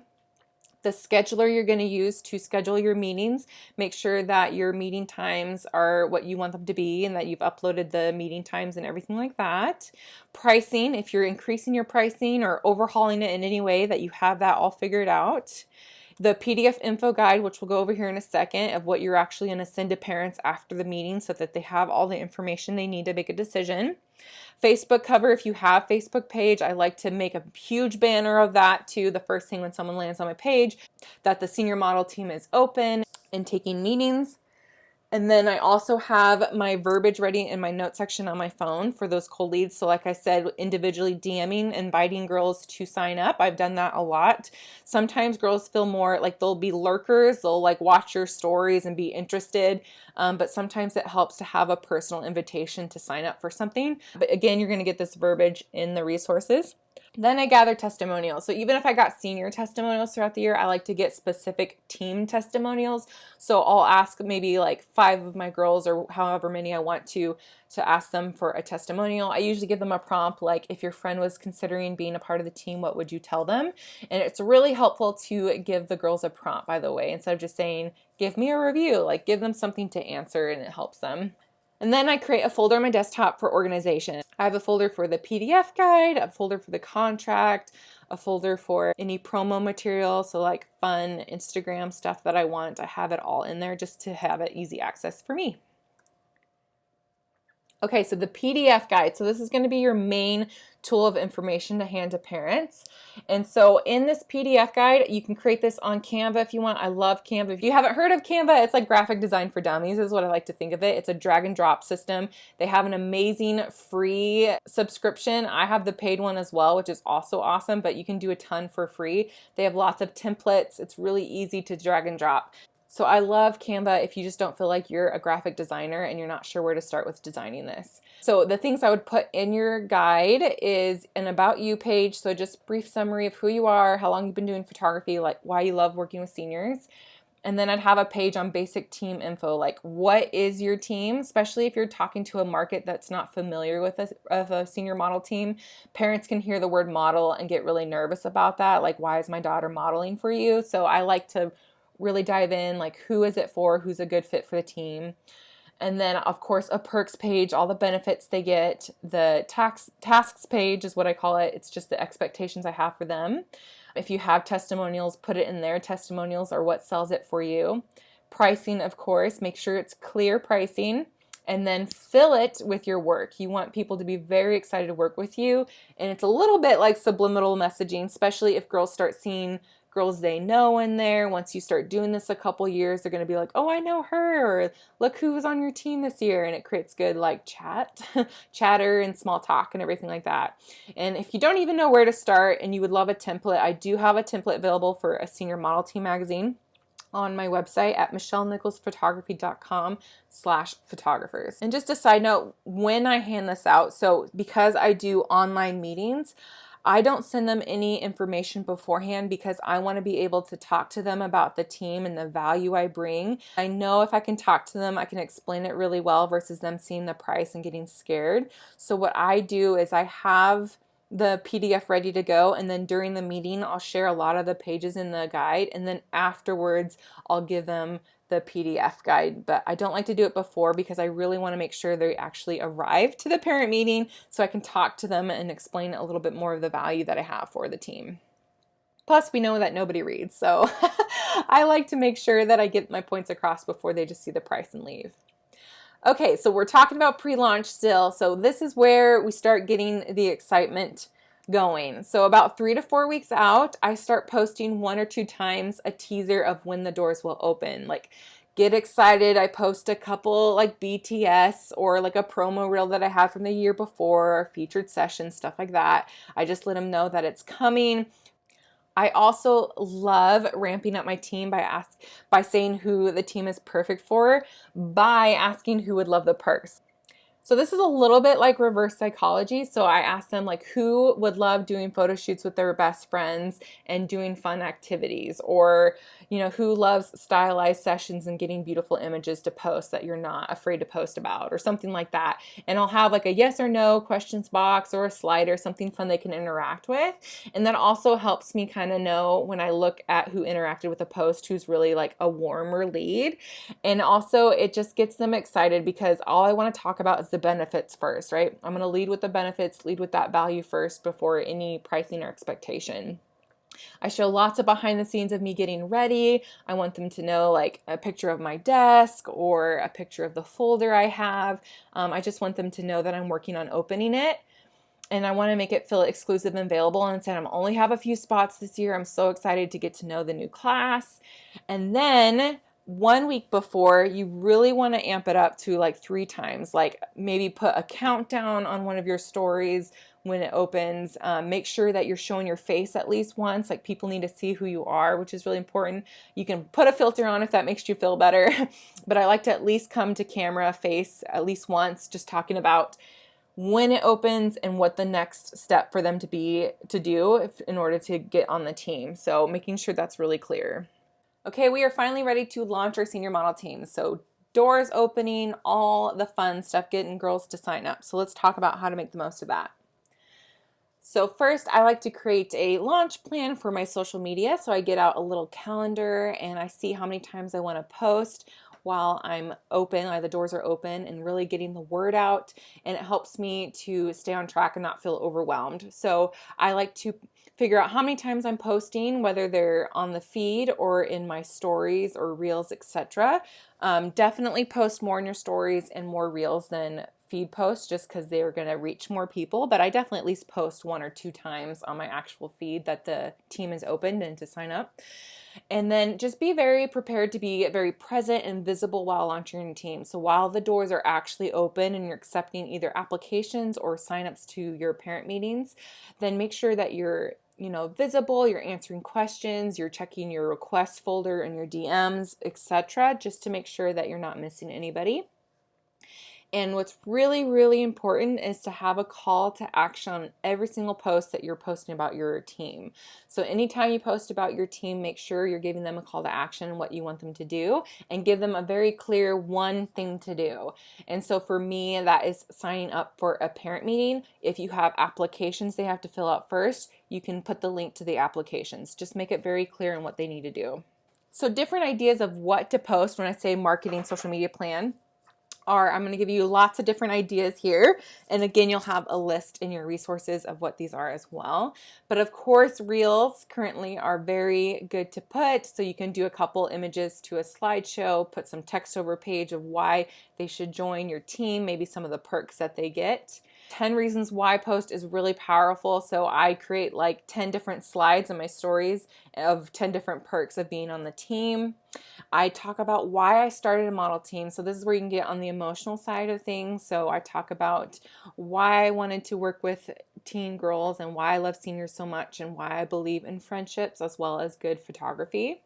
The scheduler you're going to use to schedule your meetings, make sure that your meeting times are what you want them to be and that you've uploaded the meeting times and everything like that. Pricing, if you're increasing your pricing or overhauling it in any way, that you have that all figured out. The PDF info guide, which we'll go over here in a second, of what you're actually going to send to parents after the meeting so that they have all the information they need to make a decision. Facebook cover, if you have Facebook page, I like to make a huge banner of that too, the first thing when someone lands on my page, that the senior model team is open and taking meetings. And then I also have my verbiage ready in my note section on my phone for those cold leads. So like I said, individually DMing, inviting girls to sign up. I've done that a lot. Sometimes girls feel more like they'll be lurkers. They'll like watch your stories and be interested. But sometimes it helps to have a personal invitation to sign up for something. But again, you're going to get this verbiage in the resources. Then I gather testimonials. So even if I got senior testimonials throughout the year, I like to get specific team testimonials. So I'll ask maybe like 5 of my girls or however many I want to ask them for a testimonial. I usually give them a prompt like, if your friend was considering being a part of the team, what would you tell them? And it's really helpful to give the girls a prompt, by the way, instead of just saying, give me a review, like give them something to answer and it helps them. And then I create a folder on my desktop for organization. I have a folder for the PDF guide, a folder for the contract, a folder for any promo material, so like fun Instagram stuff that I want. I have it all in there just to have it easy access for me. Okay, so the PDF guide. So this is going to be your main tool of information to hand to parents. And so in this PDF guide, you can create this on Canva if you want. I love Canva. If you haven't heard of Canva, it's like graphic design for dummies is what I like to think of it. It's a drag and drop system. They have an amazing free subscription. I have the paid one as well, which is also awesome, but you can do a ton for free. They have lots of templates. It's really easy to drag and drop. So I love Canva if you just don't feel like you're a graphic designer and you're not sure where to start with designing this. So the things I would put in your guide is an about you page. So just brief summary of who you are, how long you've been doing photography, like why you love working with seniors. And then I'd have a page on basic team info, like what is your team, especially if you're talking to a market that's not familiar with a senior model team. Parents can hear the word model and get really nervous about that. Like, why is my daughter modeling for you? So I like to really dive in, like who is it for, who's a good fit for the team. And then of course a perks page, all the benefits they get. The tasks page is what I call it. It's just the expectations I have for them. If you have testimonials, put it in there. Testimonials are what sells it for you. Pricing, of course, make sure it's clear pricing. And then fill it with your work. You want people to be very excited to work with you. And it's a little bit like subliminal messaging, especially if girls start seeing girls they know in there. Once you start doing this a couple years, they're going to be like, oh, I know her, or look who was on your team this year. And it creates good like chatter and small talk and everything like that. And if you don't even know where to start and you would love a template, I do have a template available for a senior model team magazine on my website at michellenicholsphotography.com/photographers. And just a side note, when I hand this out, so because I do online meetings, I don't send them any information beforehand because I want to be able to talk to them about the team and the value I bring. I know if I can talk to them, I can explain it really well versus them seeing the price and getting scared. So what I do is I have the PDF ready to go, and then during the meeting I'll share a lot of the pages in the guide, and then afterwards I'll give them the PDF guide. But I don't like to do it before because I really want to make sure they actually arrive to the parent meeting so I can talk to them and explain a little bit more of the value that I have for the team. Plus, we know that nobody reads, so I like to make sure that I get my points across before they just see the price and leave. Okay, so we're talking about pre-launch still. So this is where we start getting the excitement going. So about 3 to 4 weeks out, I start posting 1 or 2 times a teaser of when the doors will open. Like, get excited. I post a couple like BTS or like a promo reel that I had from the year before, or featured sessions, stuff like that. I just let them know that it's coming. I also love ramping up my team by saying who the team is perfect for, by asking who would love the perks. So this is a little bit like reverse psychology. So I asked them like who would love doing photo shoots with their best friends and doing fun activities, or who loves stylized sessions and getting beautiful images to post that you're not afraid to post about, or something like that. And I'll have like a yes or no questions box or a slider, something fun they can interact with. And that also helps me kind of know when I look at who interacted with a post who's really like a warmer lead. And also it just gets them excited because all I want to talk about is the benefits first, right? I'm going to lead with the benefits, lead with that value first before any pricing or expectation. I show lots of behind the scenes of me getting ready. I want them to know like a picture of my desk or a picture of the folder I have. I just want them to know that I'm working on opening it. And I want to make it feel exclusive and available, and said I'm only have a few spots this year. I'm so excited to get to know the new class. And then 1 week before, you really want to amp it up to like 3 times. Like maybe put a countdown on one of your stories when it opens. Make sure that you're showing your face at least once. Like people need to see who you are, which is really important. You can put a filter on if that makes you feel better. But I like to at least come to camera face at least once, just talking about when it opens and what the next step for them to do in order to get on the team. So making sure that's really clear. Okay, we are finally ready to launch our senior model team. So doors opening, all the fun stuff, getting girls to sign up. So let's talk about how to make the most of that. So first, I like to create a launch plan for my social media. So I get out a little calendar and I see how many times I want to post while I'm open, like the doors are open, and really getting the word out. And it helps me to stay on track and not feel overwhelmed. So I like to figure out how many times I'm posting, whether they're on the feed or in my stories or reels, etc. Definitely post more in your stories and more reels than feed posts, just because they're going to reach more people. But I definitely at least post 1 or 2 times on my actual feed that the team is opened and to sign up. And then just be very prepared to be very present and visible while launching your team. So while the doors are actually open and you're accepting either applications or signups to your parent meetings, then make sure that you're visible, you're answering questions, you're checking your request folder and your DMs, etc., just to make sure that you're not missing anybody. And what's really, really important is to have a call to action on every single post that you're posting about your team. So anytime you post about your team, make sure you're giving them a call to action, what you want them to do, and give them a very clear one thing to do. And so for me, that is signing up for a parent meeting. If you have applications they have to fill out first, you can put the link to the applications. Just make it very clear on what they need to do. So different ideas of what to post when I say marketing social media plan I'm going to give you lots of different ideas here. And again, you'll have a list in your resources of what these are as well. But of course, reels currently are very good to put. So you can do a couple images to a slideshow, put some text over a page of why they should join your team, maybe some of the perks that they get. 10 reasons why post is really powerful. So I create like 10 different slides in my stories of 10 different perks of being on the team. I talk about why I started a model team. So this is where you can get on the emotional side of things. So I talk about why I wanted to work with teen girls and why I love seniors so much and why I believe in friendships as well as good photography.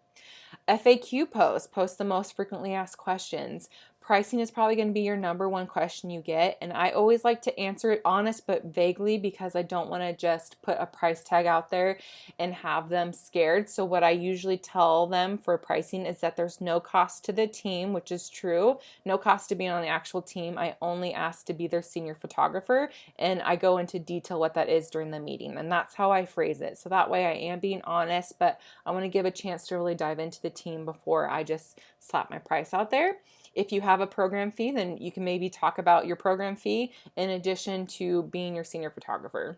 FAQ post the most frequently asked questions. Pricing is probably going to be your number one question you get, and I always like to answer it honest but vaguely because I don't want to just put a price tag out there and have them scared. So what I usually tell them for pricing is that there's no cost to the team, which is true. No cost to being on the actual team. I only ask to be their senior photographer, and I go into detail what that is during the meeting, and that's how I phrase it. So that way I am being honest, but I want to give a chance to really dive into the team before I just slap my price out there. If you have a program fee, then you can maybe talk about your program fee in addition to being your senior photographer.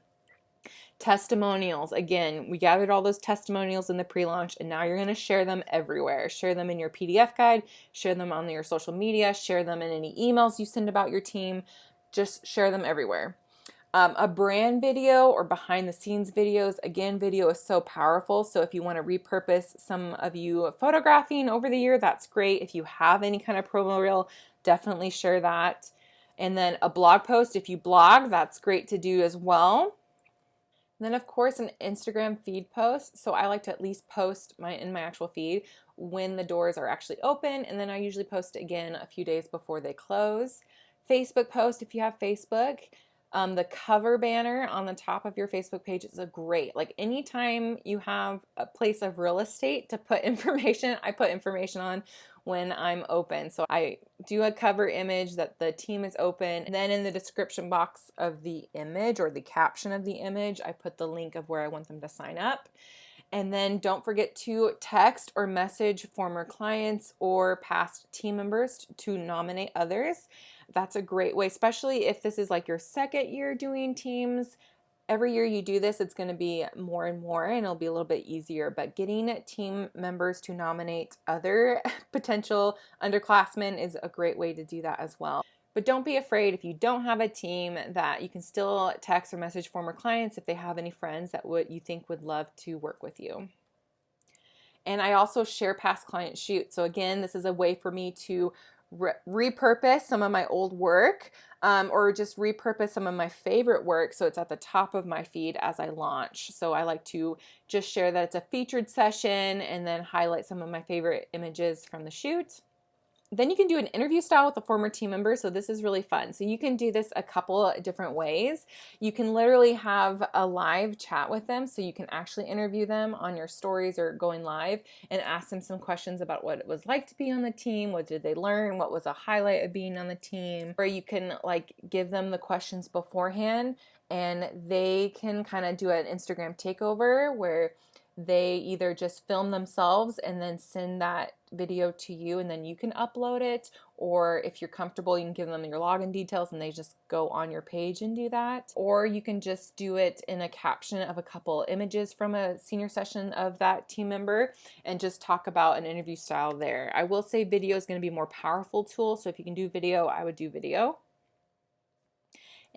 Testimonials. Again, we gathered all those testimonials in the pre-launch, and now you're going to share them everywhere. Share them in your PDF guide, share them on your social media, share them in any emails you send about your team. Just share them everywhere. A brand video or behind the scenes videos. Again, video is so powerful. So if you want to repurpose some of you photographing over the year, that's great. If you have any kind of promo reel, definitely share that. And then a blog post. If you blog, that's great to do as well. And then of course an Instagram feed post. So I like to at least post in my actual feed when the doors are actually open. And then I usually post again a few days before they close. Facebook post if you have Facebook. The cover banner on the top of your Facebook page is a great, like anytime you have a place of real estate to put information, I put information on when I'm open. So I do a cover image that the team is open. And then in the description box of the image or the caption of the image, I put the link of where I want them to sign up. And then don't forget to text or message former clients or past team members to nominate others. That's a great way, especially if this is like your second year doing teams. Every year you do this, it's going to be more and more, and it'll be a little bit easier. But getting team members to nominate other potential underclassmen is a great way to do that as well. But don't be afraid if you don't have a team, that you can still text or message former clients if they have any friends that you think would love to work with you. And I also share past client shoots. So again, this is a way for me to repurpose some of my old work or just repurpose some of my favorite work so it's at the top of my feed as I launch. So I like to just share that it's a featured session and then highlight some of my favorite images from the shoot. Then you can do an interview style with a former team member. So this is really fun. So you can do this a couple different ways. You can literally have a live chat with them. So you can actually interview them on your stories or going live and ask them some questions about what it was like to be on the team. What did they learn? What was a highlight of being on the team? Or you can like give them the questions beforehand and they can kind of do an Instagram takeover where they either just film themselves and then send that video to you and then you can upload it, or if you're comfortable you can give them your login details and they just go on your page and do that, or you can just do it in a caption of a couple images from a senior session of that team member and just talk about an interview style there. I will say video is going to be a more powerful tool, so if you can do video, I would do video.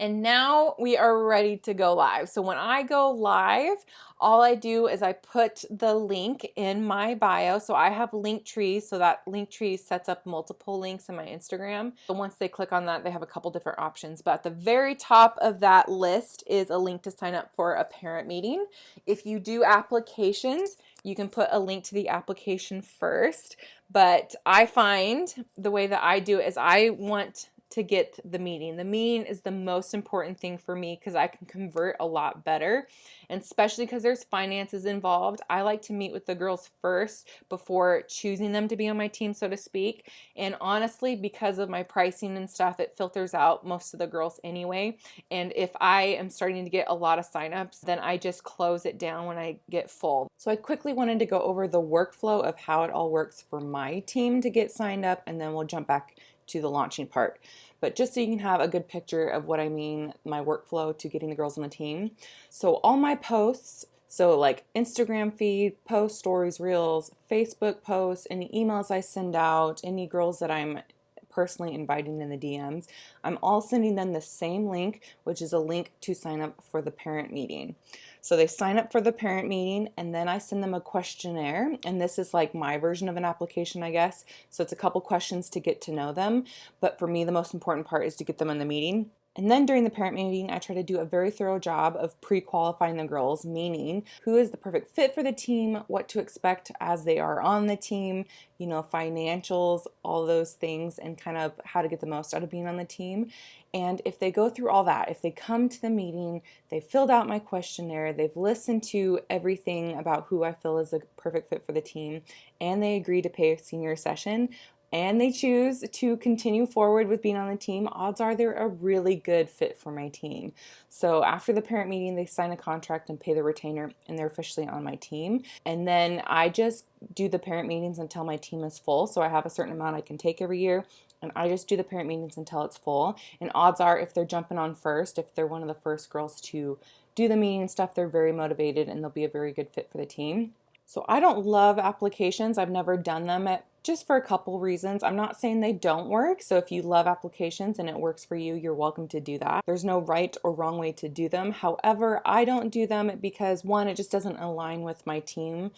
And now we are ready to go live. So when I go live, all I do is I put the link in my bio. So I have Linktree, so that Linktree sets up multiple links in my Instagram. So once they click on that, they have a couple different options. But at the very top of that list is a link to sign up for a parent meeting. If you do applications, you can put a link to the application first. But I find the way that I do it is I want to get the meeting. The meeting is the most important thing for me because I can convert a lot better, and especially because there's finances involved. I like to meet with the girls first before choosing them to be on my team, so to speak. And honestly, because of my pricing and stuff, it filters out most of the girls anyway. And if I am starting to get a lot of signups, then I just close it down when I get full. So I quickly wanted to go over the workflow of how it all works for my team to get signed up, and then we'll jump back to the launching part. But just so you can have a good picture of what I mean, my workflow to getting the girls on the team. So all my posts, so like Instagram feed, post, stories, reels, Facebook posts, any emails I send out, any girls that I'm personally inviting in the DMs, I'm all sending them the same link, which is a link to sign up for the parent meeting. So they sign up for the parent meeting, and then I send them a questionnaire, and this is like my version of an application, I guess. So it's a couple questions to get to know them, but for me the most important part is to get them in the meeting. And then during the parent meeting, I try to do a very thorough job of pre-qualifying the girls, meaning who is the perfect fit for the team, what to expect as they are on the team, financials, all those things, and kind of how to get the most out of being on the team. And if they go through all that, if they come to the meeting, they filled out my questionnaire, they've listened to everything about who I feel is a perfect fit for the team, and they agree to pay a senior session, and they choose to continue forward with being on the team, odds are they're a really good fit for my team. So after the parent meeting, they sign a contract and pay the retainer, and they're officially on my team. And then I just do the parent meetings until my team is full. So I have a certain amount I can take every year, and I just do the parent meetings until it's full. And odds are, if they're jumping on first, if they're one of the first girls to do the meeting and stuff, they're very motivated and they'll be a very good fit for the team. So I don't love applications. I've never done them just for a couple reasons. I'm not saying they don't work. So if you love applications and it works for you, you're welcome to do that. There's no right or wrong way to do them. However, I don't do them because one, it just doesn't align with my team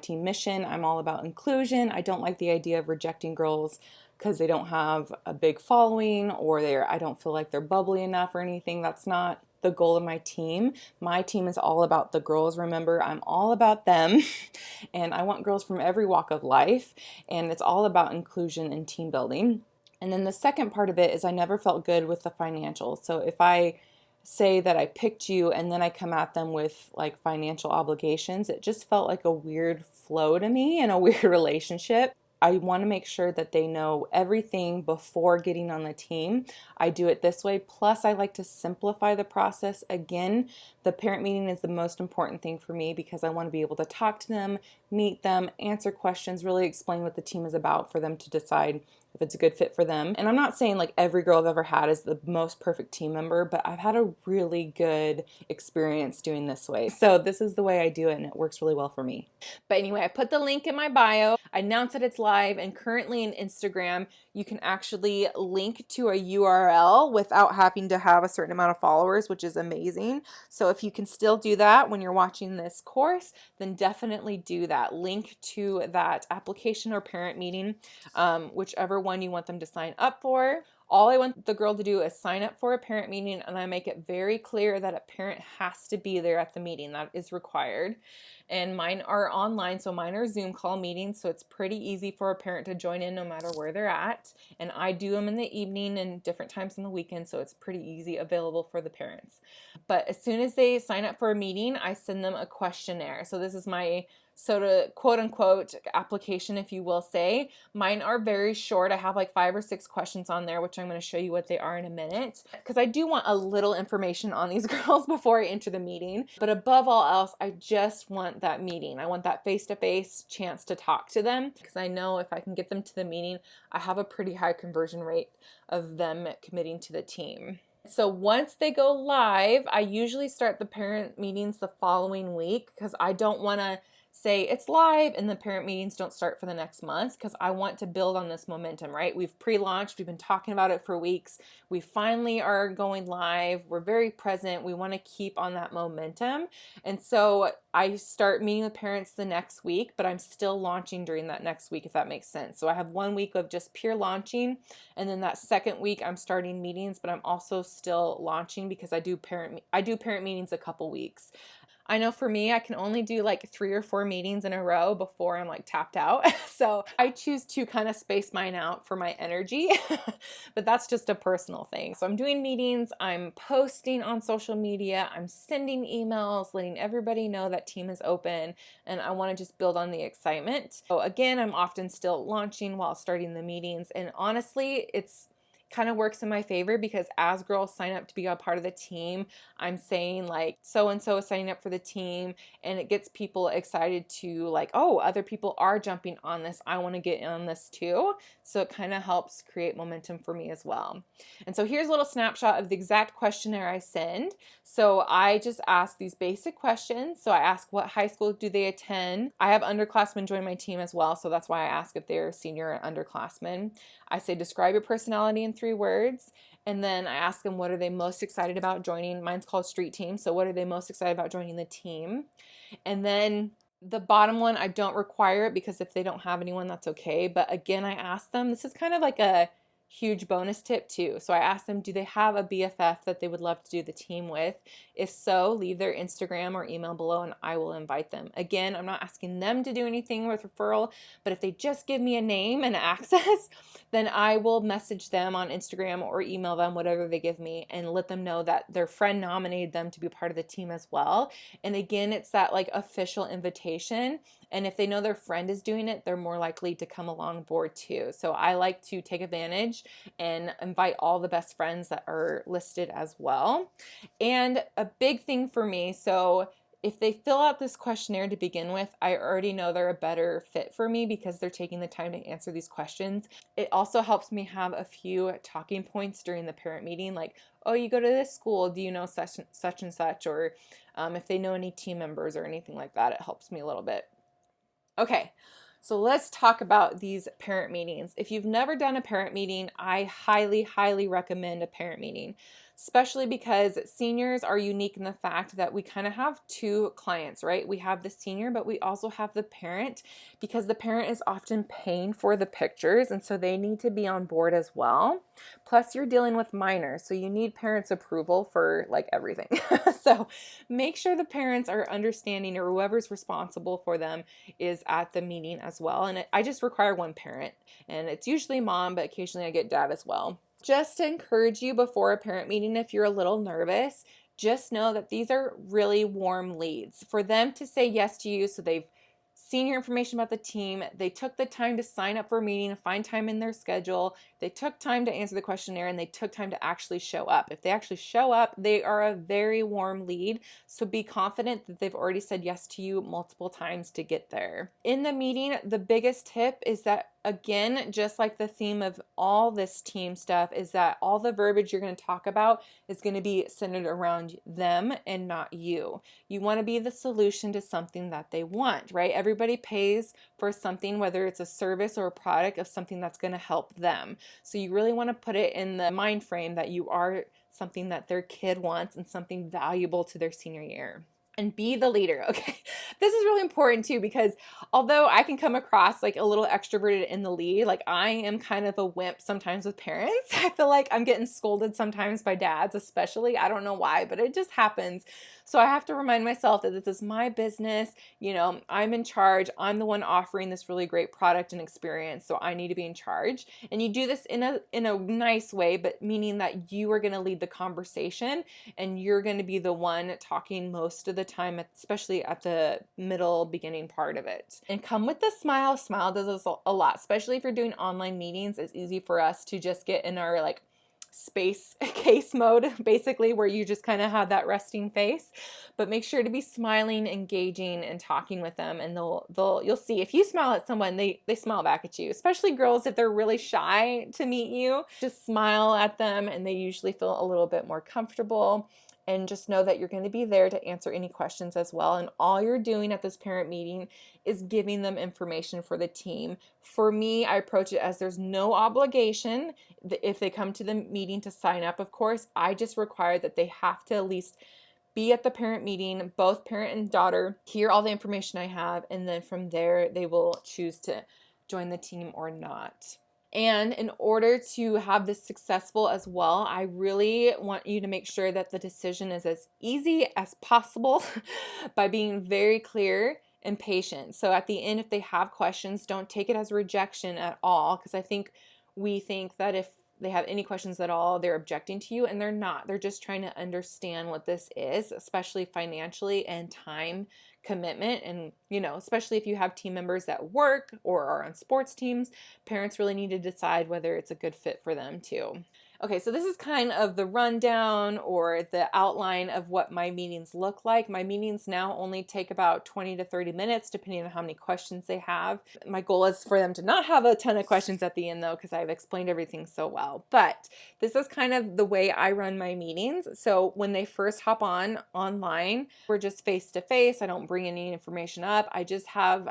mission. I'm all about inclusion. I don't like the idea of rejecting girls because they don't have a big following or I don't feel like they're bubbly enough or anything. That's not the goal of my team. My team is all about the girls. Remember, I'm all about them and I want girls from every walk of life, and it's all about inclusion and team building. And then the second part of it is I never felt good with the financials. So if I say that I picked you and then I come at them with like financial obligations, it just felt like a weird flow to me and a weird relationship. I want to make sure that they know everything before getting on the team. I do it this way. Plus, I like to simplify the process. Again, the parent meeting is the most important thing for me because I want to be able to talk to them, meet them, answer questions, really explain what the team is about for them to decide if it's a good fit for them. And I'm not saying like every girl I've ever had is the most perfect team member, but I've had a really good experience doing this way. So this is the way I do it, and it works really well for me. But anyway, I put the link in my bio. I announced that it's live, and currently in Instagram, you can actually link to a URL without having to have a certain amount of followers, which is amazing. So if you can still do that when you're watching this course, then definitely do that. Link to that application or parent meeting, whichever one you want them to sign up for. All I want the girl to do is sign up for a parent meeting, and I make it very clear that a parent has to be there at the meeting. That is required. And mine are online, so mine are Zoom call meetings, so it's pretty easy for a parent to join in no matter where they're at. And I do them in the evening and different times in the weekend, so it's pretty easy available for the parents. But as soon as they sign up for a meeting, I send them a questionnaire. So this is my quote unquote application, if you will say. Mine are very short. I have like 5 or 6 questions on there, which I'm going to show you what they are in a minute, because I do want a little information on these girls before I enter the meeting. But above all else, I just want that meeting. I want that face-to-face chance to talk to them, because I know if I can get them to the meeting, I have a pretty high conversion rate of them committing to the team. So once they go live, I usually start the parent meetings the following week, because I don't want to say it's live and the parent meetings don't start for the next month, because I want to build on this momentum, right? We've pre-launched, we've been talking about it for weeks. We finally are going live. We're very present. We want to keep on that momentum. And so I start meeting with parents the next week, but I'm still launching during that next week, if that makes sense. So I have 1 week of just pure launching, and then that second week I'm starting meetings, but I'm also still launching because I do parent meetings a couple weeks. I know for me, I can only do like 3 or 4 meetings in a row before I'm like tapped out. So I choose to kind of space mine out for my energy, but that's just a personal thing. So I'm doing meetings, I'm posting on social media, I'm sending emails, letting everybody know that team is open, and I want to just build on the excitement. So again, I'm often still launching while starting the meetings, and honestly, it's kind of works in my favor because as girls sign up to be a part of the team, I'm saying like so and so is signing up for the team, and it gets people excited to like, oh, other people are jumping on this. I want to get in on this too. So it kind of helps create momentum for me as well. And so here's a little snapshot of the exact questionnaire I send. So I just ask these basic questions. So I ask what high school do they attend. I have underclassmen join my team as well, so that's why I ask if they're senior or underclassmen. I say describe your personality in 3 words. And then I ask them what are they most excited about joining. Mine's called Street Team. So what are they most excited about joining the team? And then the bottom one, I don't require it because if they don't have anyone, that's okay. But again, I ask them, this is kind of like a huge bonus tip too. So I asked them, do they have a BFF that they would love to do the team with? If so, leave their Instagram or email below and I will invite them. Again, I'm not asking them to do anything with referral, but if they just give me a name and access, then I will message them on Instagram or email them, whatever they give me, and let them know that their friend nominated them to be part of the team as well. And again, it's that like official invitation. And if they know their friend is doing it, they're more likely to come along board too. So I like to take advantage and invite all the best friends that are listed as well. And a big thing for me, so if they fill out this questionnaire to begin with, I already know they're a better fit for me because they're taking the time to answer these questions. It also helps me have a few talking points during the parent meeting, like, oh, you go to this school, do you know such and such? Or if they know any team members or anything like that, it helps me a little bit. Okay, so let's talk about these parent meetings. If you've never done a parent meeting, I highly, highly recommend a parent meeting, especially because seniors are unique in the fact that we kind of have 2 clients, right? We have the senior, but we also have the parent because the parent is often paying for the pictures, and so they need to be on board as well. Plus, you're dealing with minors, so you need parents' approval for like everything. So make sure the parents are understanding, or whoever's responsible for them is at the meeting as well. And I just require 1 parent, and it's usually mom, but occasionally I get dad as well. Just to encourage you before a parent meeting, if you're a little nervous, just know that these are really warm leads. For them to say yes to you, so they've seen your information about the team, they took the time to sign up for a meeting, to find time in their schedule, they took time to answer the questionnaire, and they took time to actually show up. If they actually show up, they are a very warm lead, so be confident that they've already said yes to you multiple times to get there. In the meeting, the biggest tip is that, again, just like the theme of all this team stuff, is that all the verbiage you're going to talk about is going to be centered around them and not you. You want to be the solution to something that they want, right? Everybody pays for something, whether it's a service or a product of something that's going to help them. So you really want to put it in the mind frame that you are something that their kid wants and something valuable to their senior year. And be the leader. Okay, this is really important too, because although I can come across like a little extroverted in the lead, like I am kind of a wimp sometimes with parents. I feel like I'm getting scolded sometimes by dads, especially. I don't know why, but it just happens. So I have to remind myself that this is my business. You know, I'm in charge. I'm the one offering this really great product and experience, so I need to be in charge. And you do this in a nice way, but meaning that you are going to lead the conversation and you're going to be the one talking most of the time, especially at the middle beginning part of it. And come with the smile. Smile does us a lot, especially if you're doing online meetings. It's easy for us to just get in our like space case mode, basically, where you just kind of have that resting face. But make sure to be smiling, engaging, and talking with them, and you'll see if you smile at someone, they smile back at you. Especially girls, if they're really shy to meet you, just smile at them and they usually feel a little bit more comfortable. And just know that you're going to be there to answer any questions as well. And all you're doing at this parent meeting is giving them information for the team. For me, I approach it as there's no obligation. If they come to the meeting to sign up, of course, I just require that they have to at least be at the parent meeting, both parent and daughter, hear all the information I have, and then from there, they will choose to join the team or not. And in order to have this successful as well, I really want you to make sure that the decision is as easy as possible by being very clear and patient. So at the end, if they have questions, don't take it as rejection at all, because I think we think that if they have any questions at all, they're objecting to you, and they're not. They're just trying to understand what this is, especially financially and time commitment. And, you know, especially if you have team members that work or are on sports teams, parents really need to decide whether it's a good fit for them too. Okay, so this is kind of the rundown or the outline of what my meetings look like. My meetings now only take about 20 to 30 minutes, depending on how many questions they have. My goal is for them to not have a ton of questions at the end, though, because I've explained everything so well. But this is kind of the way I run my meetings. So when they first hop on online, we're just face to face. I don't bring any information up. I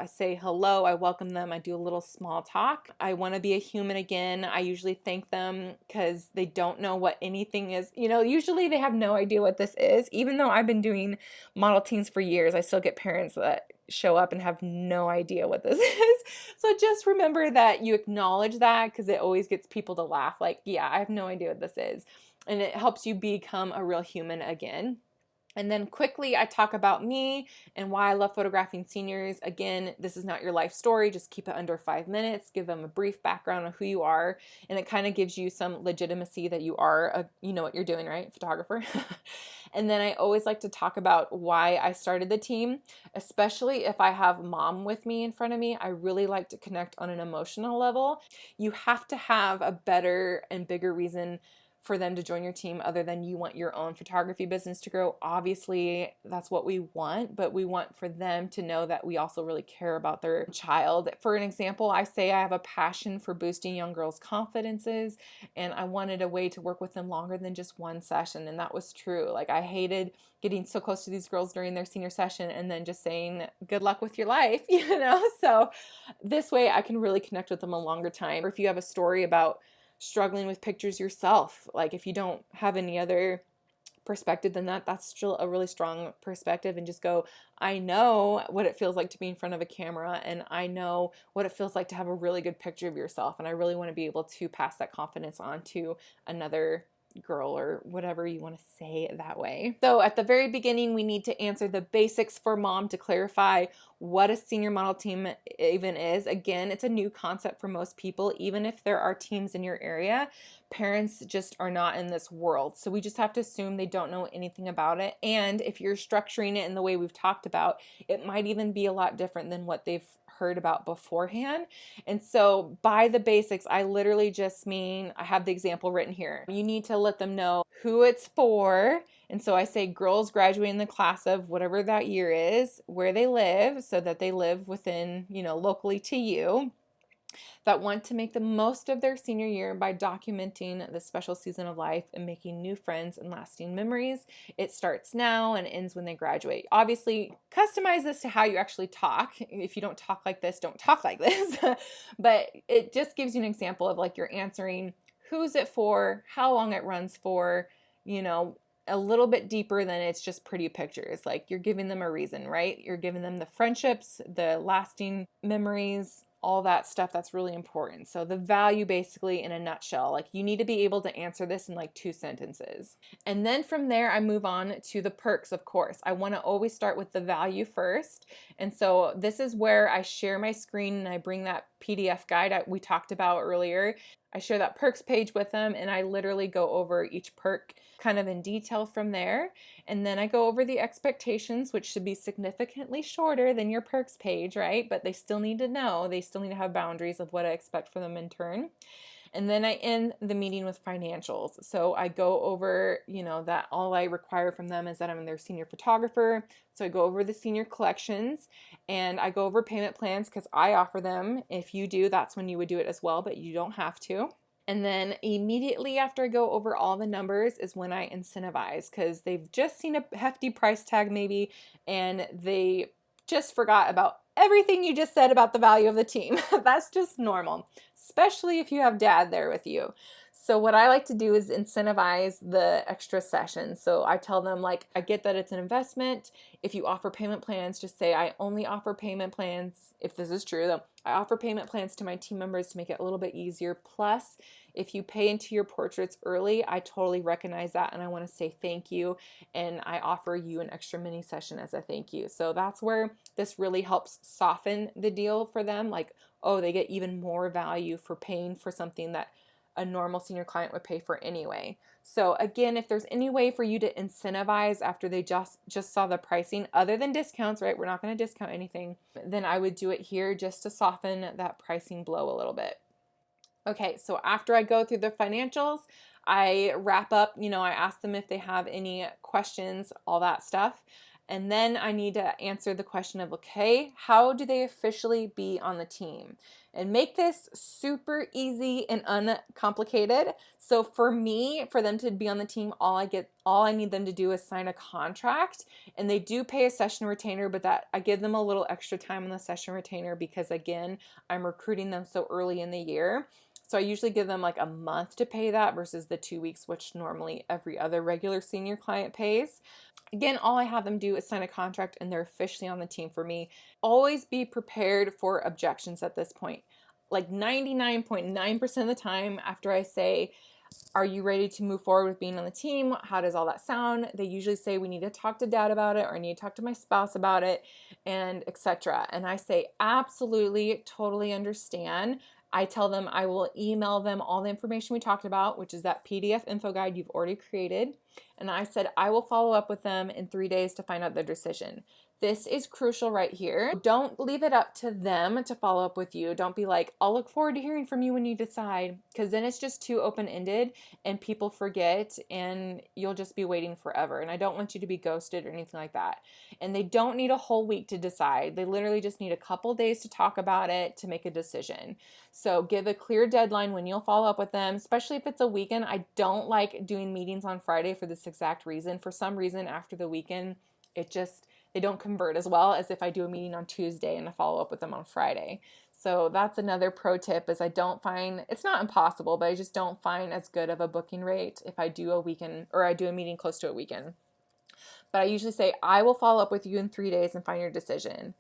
say hello, I welcome them, I do a little small talk. I want to be a human again. I usually thank them because they don't know what anything is. Usually they have no idea what this is. Even though I've been doing model teens for years, I still get parents that show up and have no idea what this is. So just remember that you acknowledge that, because it always gets people to laugh. Like, yeah, I have no idea what this is. And it helps you become a real human again. And then quickly, I talk about me and why I love photographing seniors. Again, this is not your life story. Just keep it under 5 minutes. Give them a brief background on who you are. And it kind of gives you some legitimacy that you are, you know what you're doing, right? Photographer. And then I always like to talk about why I started the team, especially if I have mom with me in front of me. I really like to connect on an emotional level. You have to have a better and bigger reason for them to join your team other than you want your own photography business to grow. Obviously, that's what we want, but we want for them to know that we also really care about their child. For an example, I say I have a passion for boosting young girls' confidences, and I wanted a way to work with them longer than just one session, and that was true. Like, I hated getting so close to these girls during their senior session and then just saying, good luck with your life, So this way I can really connect with them a longer time. Or if you have a story about struggling with pictures yourself, like if you don't have any other perspective than that, that's still a really strong perspective, and just go, I know what it feels like to be in front of a camera, and I know what it feels like to have a really good picture of yourself, and I really want to be able to pass that confidence on to another girl, or whatever you want to say it that way. So at the very beginning, we need to answer the basics for mom to clarify what a senior model team even is. Again, it's a new concept for most people. Even if there are teams in your area, parents just are not in this world. So we just have to assume they don't know anything about it. And if you're structuring it in the way we've talked about, it might even be a lot different than what they've heard about beforehand. And so by the basics, I literally just mean, I have the example written here. You need to let them know who it's for. And so I say girls graduating the class of whatever that year is, where they live, so that they live within, locally to you, that want to make the most of their senior year by documenting this special season of life and making new friends and lasting memories. It starts now and ends when they graduate. Obviously, customize this to how you actually talk. If you don't talk like this, don't talk like this. But it just gives you an example of, like, you're answering who's it for, how long it runs for, a little bit deeper than it's just pretty pictures. Like, you're giving them a reason, right? You're giving them the friendships, the lasting memories, all that stuff that's really important. So the value, basically, in a nutshell, like, you need to be able to answer this in like 2 sentences. And then from there, I move on to the perks, of course. I want to always start with the value first. And so this is where I share my screen and I bring that PDF guide we talked about earlier. I share that perks page with them, and I literally go over each perk kind of in detail from there. And then I go over the expectations, which should be significantly shorter than your perks page, right? But they still need to know, they still need to have boundaries of what I expect from them in turn. And then I end the meeting with financials. So I go over, that all I require from them is that I'm their senior photographer. So I go over the senior collections, and I go over payment plans because I offer them. If you do, that's when you would do it as well, but you don't have to. And then immediately after I go over all the numbers is when I incentivize, because they've just seen a hefty price tag maybe, and they just forgot about everything you just said about the value of the team. That's just normal, especially if you have dad there with you. So what I like to do is incentivize the extra sessions. So I tell them, like, I get that it's an investment. If you offer payment plans, just say, I only offer payment plans. If this is true, though, I offer payment plans to my team members to make it a little bit easier. Plus, if you pay into your portraits early, I totally recognize that, and I want to say thank you, and I offer you an extra mini session as a thank you. So that's where this really helps soften the deal for them. Like, oh, they get even more value for paying for something that a normal senior client would pay for anyway. So again, if there's any way for you to incentivize after they just saw the pricing, other than discounts, right? We're not going to discount anything. Then I would do it here just to soften that pricing blow a little bit. Okay, so after I go through the financials, I wrap up, I ask them if they have any questions, all that stuff. And then I need to answer the question of, okay, how do they officially be on the team? And make this super easy and uncomplicated. So for me, for them to be on the team, all I need them to do is sign a contract, and they do pay a session retainer, but that I give them a little extra time on the session retainer because, again, I'm recruiting them so early in the year. So I usually give them like a month to pay that versus the 2 weeks, which normally every other regular senior client pays. Again, all I have them do is sign a contract and they're officially on the team for me. Always be prepared for objections at this point. Like 99.9% of the time after I say, are you ready to move forward with being on the team? How does all that sound? They usually say, we need to talk to dad about it, or I need to talk to my spouse about it, and etc. And I say, absolutely, totally understand. I tell them I will email them all the information we talked about, which is that PDF info guide you've already created. And I said, I will follow up with them in 3 days to find out their decision. This is crucial right here. Don't leave it up to them to follow up with you. Don't be like, I'll look forward to hearing from you when you decide, because then it's just too open-ended and people forget and you'll just be waiting forever. And I don't want you to be ghosted or anything like that. And they don't need a whole week to decide. They literally just need a couple days to talk about it to make a decision. So give a clear deadline when you'll follow up with them, especially if it's a weekend. I don't like doing meetings on Friday for this exact reason. For some reason, after the weekend, they don't convert as well as if I do a meeting on Tuesday and I follow up with them on Friday. So that's another pro tip, is I don't find, it's not impossible, but I just don't find as good of a booking rate if I do a weekend or I do a meeting close to a weekend. But I usually say, I will follow up with you in 3 days and find your decision.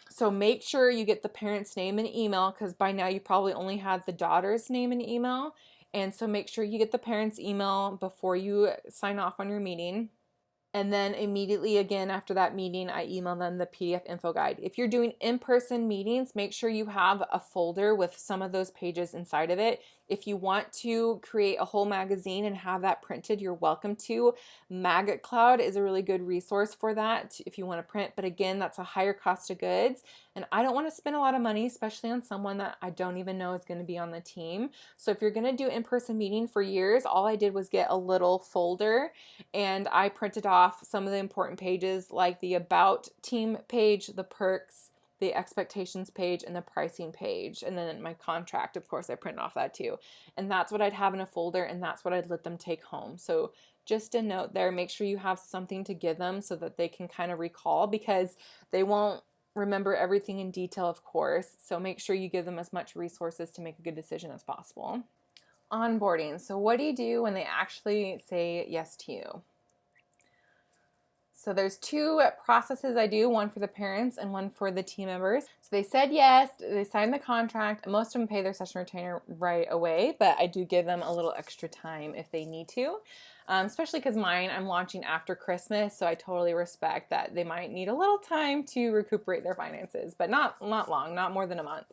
So make sure you get the parent's name and email, because by now you probably only have the daughter's name and email. And so make sure you get the parent's email before you sign off on your meeting. And then immediately again after that meeting, I email them the PDF info guide. If you're doing in-person meetings, make sure you have a folder with some of those pages inside of it. If you want to create a whole magazine and have that printed, you're welcome to. Maggot Cloud is a really good resource for that if you want to print. But again, that's a higher cost of goods. And I don't want to spend a lot of money, especially on someone that I don't even know is going to be on the team. So if you're going to do in-person meeting, for years, all I did was get a little folder and I printed off some of the important pages, like the About Team page, the perks, the expectations page, and the pricing page. And then my contract, of course, I printed off that too. And that's what I'd have in a folder, and that's what I'd let them take home. So just a note there, make sure you have something to give them so that they can kind of recall, because they won't remember everything in detail, of course. So make sure you give them as much resources to make a good decision as possible. Onboarding. So what do you do when they actually say yes to you? So there's 2 processes I do, one for the parents and one for the team members. So they said yes, they signed the contract, and most of them pay their session retainer right away, but I do give them a little extra time if they need to, especially because mine I'm launching after Christmas, so I totally respect that they might need a little time to recuperate their finances, but not long, not more than a month.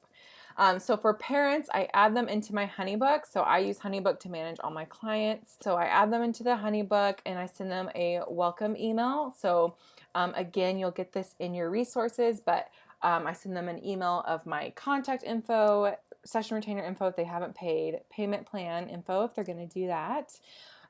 So for parents, I add them into my HoneyBook. So I use HoneyBook to manage all my clients. So I add them into the HoneyBook and I send them a welcome email. So again, you'll get this in your resources, but I send them an email of my contact info, session retainer info if they haven't paid, payment plan info if they're going to do that,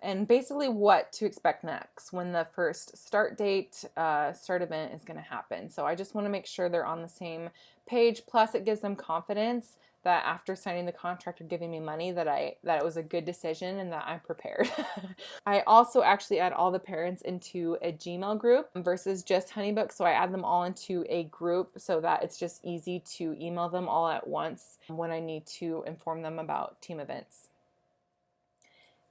and basically what to expect next when the first start date, start event is going to happen. So I just want to make sure they're on the same page. Plus it gives them confidence that after signing the contract or giving me money that it was a good decision and that I'm prepared. I also actually add all the parents into a Gmail group versus just HoneyBook. So I add them all into a group so that it's just easy to email them all at once when I need to inform them about team events.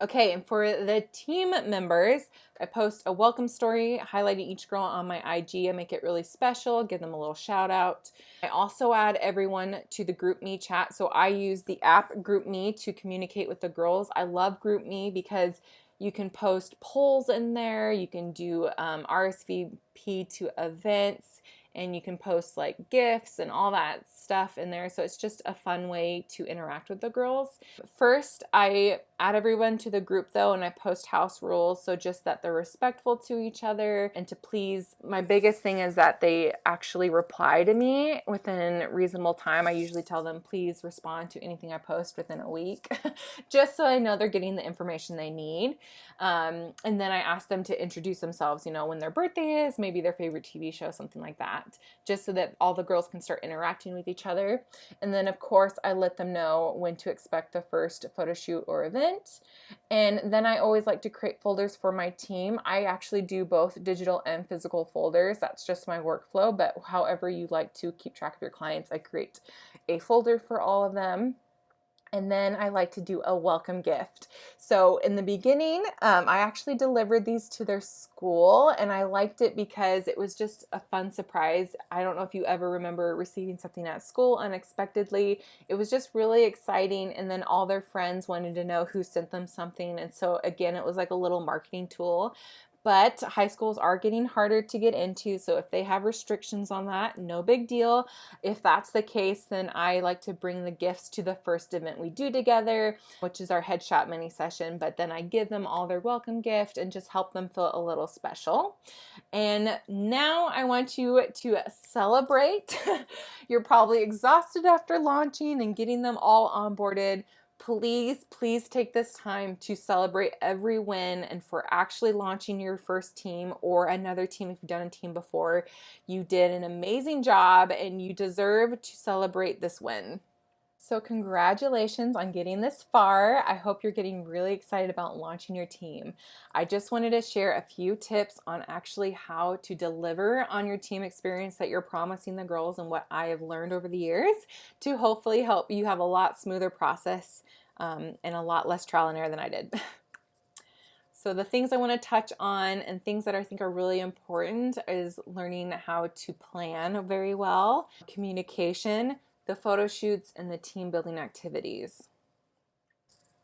Okay, and for the team members, I post a welcome story highlighting each girl on my IG. I make it really special, give them a little shout out. I also add everyone to the GroupMe chat. So I use the app GroupMe to communicate with the girls. I love GroupMe because you can post polls in there, you can do RSVP to events, and you can post like gifts and all that stuff in there. So it's just a fun way to interact with the girls. First, I add everyone to the group though, and I post house rules, so just that they're respectful to each other and to please. My biggest thing is that they actually reply to me within reasonable time. I usually tell them, please respond to anything I post within a week, just so I know they're getting the information they need. And then I ask them to introduce themselves, you know, when their birthday is, maybe their favorite TV show, something like that, just so that all the girls can start interacting with each other. And then of course I let them know when to expect the first photo shoot or event. And then I always like to create folders for my team. I actually do both digital and physical folders. That's just my workflow, but however you like to keep track of your clients, I create a folder for all of them. And then I like to do a welcome gift. So in the beginning, I actually delivered these to their school, and I liked it because it was just a fun surprise. I don't know if you ever remember receiving something at school unexpectedly. It was just really exciting, and then all their friends wanted to know who sent them something. And so again, it was like a little marketing tool. But high schools are getting harder to get into, so if they have restrictions on that, no big deal. If that's the case, then I like to bring the gifts to the first event we do together, which is our headshot mini session, but then I give them all their welcome gift and just help them feel a little special. And now I want you to celebrate. You're probably exhausted after launching and getting them all onboarded. Please, please take this time to celebrate every win, and for actually launching your first team or another team if you've done a team before. You did an amazing job and you deserve to celebrate this win. So congratulations on getting this far. I hope you're getting really excited about launching your team. I just wanted to share a few tips on actually how to deliver on your team experience that you're promising the girls, and what I have learned over the years to hopefully help you have a lot smoother process and a lot less trial and error than I did. So the things I want to touch on and things that I think are really important is learning how to plan very well, communication, the photo shoots, and the team building activities.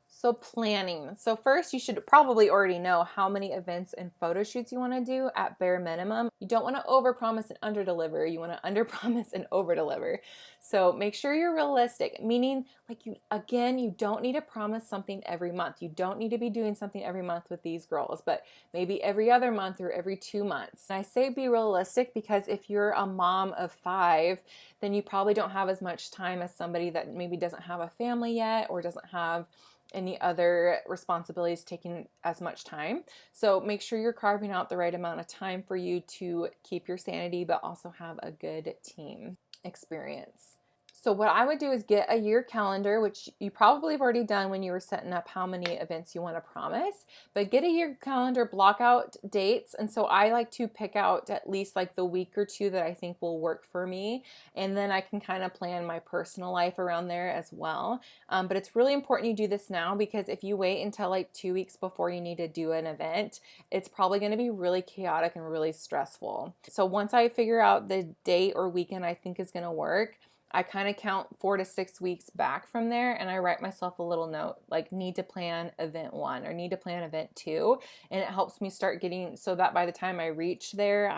So planning. So first, you should probably already know how many events and photo shoots you want to do at bare minimum. You don't want to overpromise and underdeliver. You want to underpromise and overdeliver. So make sure you're realistic, meaning like you don't need to promise something every month. You don't need to be doing something every month with these girls, but maybe every other month or every 2 months. And I say be realistic because if you're a mom of 5, then you probably don't have as much time as somebody that maybe doesn't have a family yet or doesn't have any other responsibilities taking as much time. So make sure you're carving out the right amount of time for you to keep your sanity, but also have a good team experience. So what I would do is get a year calendar, which you probably have already done when you were setting up how many events you want to promise, but get a year calendar, block out dates. And so I like to pick out at least like the week or 2 that I think will work for me. And then I can kind of plan my personal life around there as well. But it's really important you do this now, because if you wait until like 2 weeks before you need to do an event, it's probably going to be really chaotic and really stressful. So once I figure out the date or weekend I think is going to work, I kind of count 4 to 6 weeks back from there, and I write myself a little note like need to plan event 1 or need to plan event 2, and it helps me start getting so that by the time I reach there,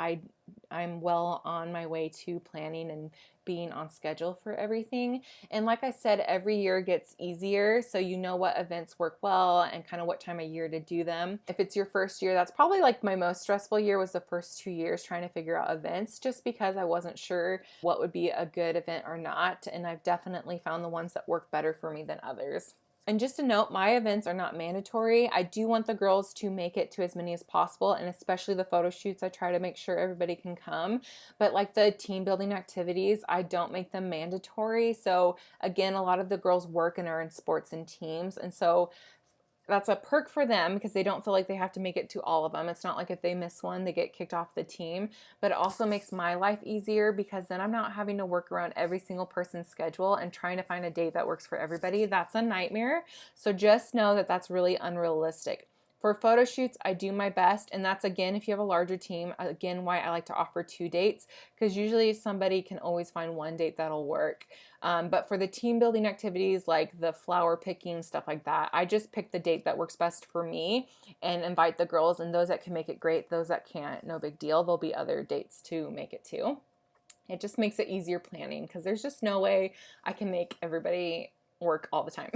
I'm well on my way to planning and being on schedule for everything. And like I said, every year gets easier, so you know what events work well and kind of what time of year to do them. If it's your first year, that's probably like my most stressful year was the first 2 years trying to figure out events, just because I wasn't sure what would be a good event or not. And I've definitely found the ones that work better for me than others. And just a note, my events are not mandatory. I do want the girls to make it to as many as possible, and especially the photo shoots, I try to make sure everybody can come. But like the team building activities, I don't make them mandatory. So again, a lot of the girls work and are in sports and teams, and so that's a perk for them because they don't feel like they have to make it to all of them. It's not like if they miss one, they get kicked off the team, but it also makes my life easier because then I'm not having to work around every single person's schedule and trying to find a date that works for everybody. That's a nightmare. So just know that that's really unrealistic. For photo shoots, I do my best, and that's again if you have a larger team, again why I like to offer 2 dates, because usually somebody can always find one date that'll work. But for the team building activities like the flower picking, stuff like that, I just pick the date that works best for me and invite the girls, and those that can make it great, those that can't, no big deal. There'll be other dates to make it to. It just makes it easier planning because there's just no way I can make everybody work all the time.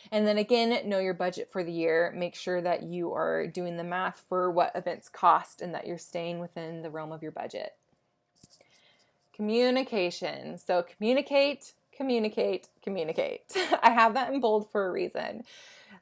And then again, know your budget for the year. Make sure that you are doing the math for what events cost and that you're staying within the realm of your budget. Communication. So communicate, communicate, communicate. I have that in bold for a reason.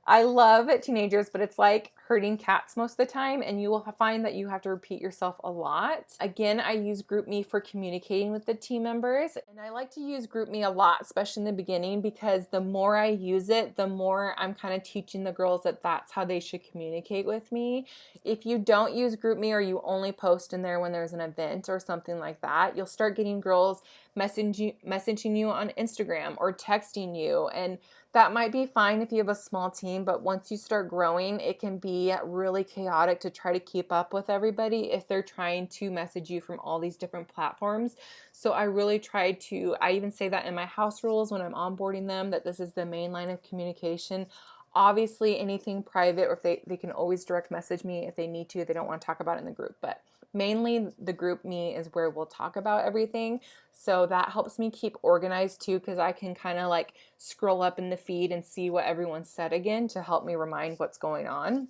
I love teenagers, but it's like herding cats most of the time, and you will find that you have to repeat yourself a lot. Again, I use GroupMe for communicating with the team members, and I like to use GroupMe a lot, especially in the beginning, because the more I use it, the more I'm kind of teaching the girls that that's how they should communicate with me. If you don't use GroupMe or you only post in there when there's an event or something like that, you'll start getting girls messaging you on Instagram or texting you, and that might be fine if you have a small team, but once you start growing, it can be really chaotic to try to keep up with everybody if they're trying to message you from all these different platforms. So I really try to, I even say that in my house rules when I'm onboarding them, that this is the main line of communication. Obviously, anything private, or if they can always direct message me if they need to, if they don't want to talk about it in the group. But mainly the GroupMe is where we'll talk about everything. So that helps me keep organized too, because I can kind of like scroll up in the feed and see what everyone said again to help me remind what's going on.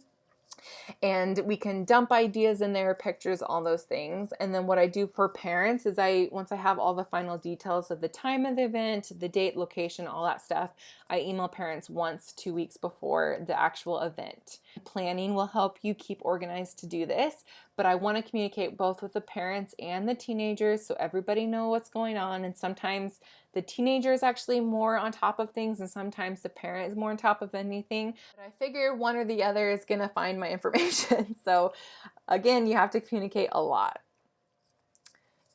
And we can dump ideas in there, pictures, all those things. And then what I do for parents is once I have all the final details of the time of the event, the date, location, all that stuff, I email parents once 2 weeks before the actual event. Planning will help you keep organized to do this, but I want to communicate both with the parents and the teenagers so everybody knows what's going on. And sometimes the teenager is actually more on top of things, and sometimes the parent is more on top of anything. But I figure one or the other is going to find my information. So again, you have to communicate a lot.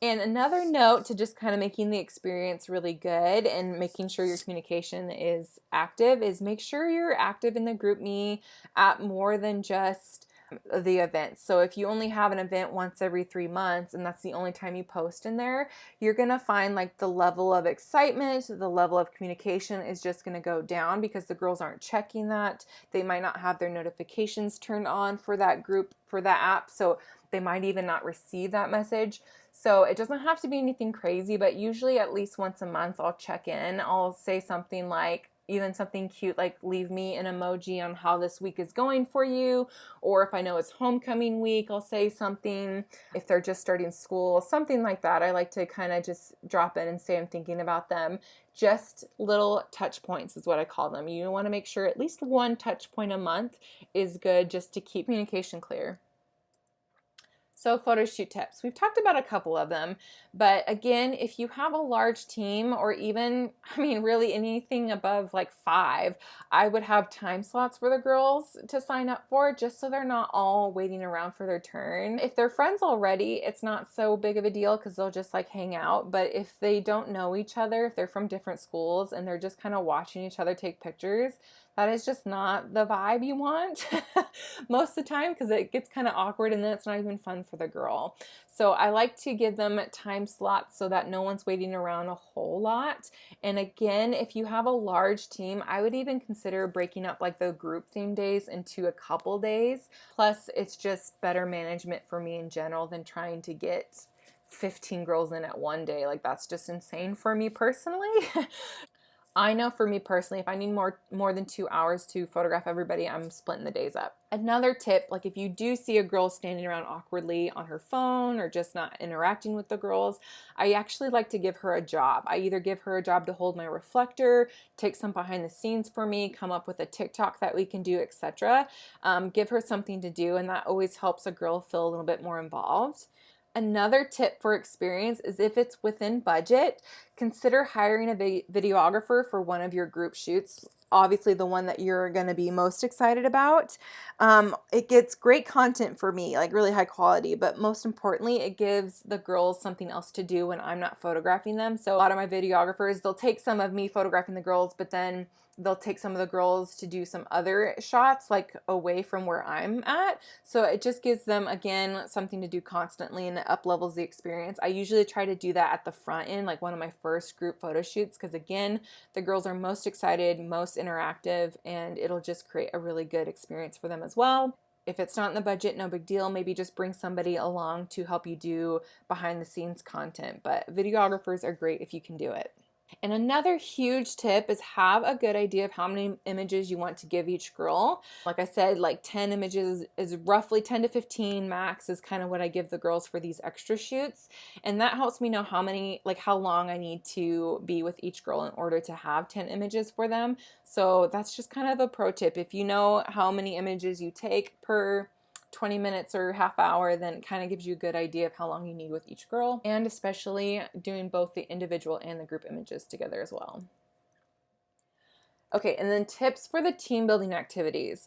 And another note to just kind of making the experience really good and making sure your communication is active is make sure you're active in the GroupMe at more than just the events. So if you only have an event once every 3 months and that's the only time you post in there, you're going to find like the level of excitement, the level of communication is just going to go down because the girls aren't checking that. They might not have their notifications turned on for that group, for that app. So they might even not receive that message. So it doesn't have to be anything crazy, but usually at least once a month I'll check in. I'll say something like, even something cute like leave me an emoji on how this week is going for you, or if I know it's homecoming week, I'll say something. If they're just starting school, something like that. I like to kind of just drop in and say I'm thinking about them. Just little touch points is what I call them. You want to make sure at least one touch point a month is good just to keep communication clear. So photo shoot tips. We've talked about a couple of them, but again, if you have a large team or even, really anything above like 5, I would have time slots for the girls to sign up for just so they're not all waiting around for their turn. If they're friends already, it's not so big of a deal because they'll just like hang out. But if they don't know each other, if they're from different schools and they're just kind of watching each other take pictures, that is just not the vibe you want most of the time because it gets kind of awkward and then it's not even fun for the girl. So I like to give them time slots so that no one's waiting around a whole lot. And again, if you have a large team, I would even consider breaking up like the group theme days into a couple days. Plus, it's just better management for me in general than trying to get 15 girls in at one day. Like that's just insane for me personally. I know for me personally, if I need more than 2 hours to photograph everybody, I'm splitting the days up. Another tip, like if you do see a girl standing around awkwardly on her phone or just not interacting with the girls, I actually like to give her a job. I either give her a job to hold my reflector, take some behind the scenes for me, come up with a TikTok that we can do, etc. Give her something to do, and that always helps a girl feel a little bit more involved. Another tip for experience is if it's within budget, consider hiring a videographer for one of your group shoots. Obviously the one that you're going to be most excited about. It gets great content for me, like really high quality, but most importantly, it gives the girls something else to do when I'm not photographing them. So a lot of my videographers, they'll take some of me photographing the girls, but then they'll take some of the girls to do some other shots like away from where I'm at. So it just gives them, again, something to do constantly and it up levels the experience. I usually try to do that at the front end, like one of my first group photo shoots, because again, the girls are most excited, most interactive, and it'll just create a really good experience for them as well. If it's not in the budget, no big deal. Maybe just bring somebody along to help you do behind the scenes content, but videographers are great if you can do it. And another huge tip is have a good idea of how many images you want to give each girl. Like I said, like 10 images is roughly 10 to 15 max is kind of what I give the girls for these extra shoots. And that helps me know how many, like how long I need to be with each girl in order to have 10 images for them. So that's just kind of a pro tip. If you know how many images you take per 20 minutes or half hour, then it kind of gives you a good idea of how long you need with each girl, and especially doing both the individual and the group images together as well. Okay, and then tips for the team building activities.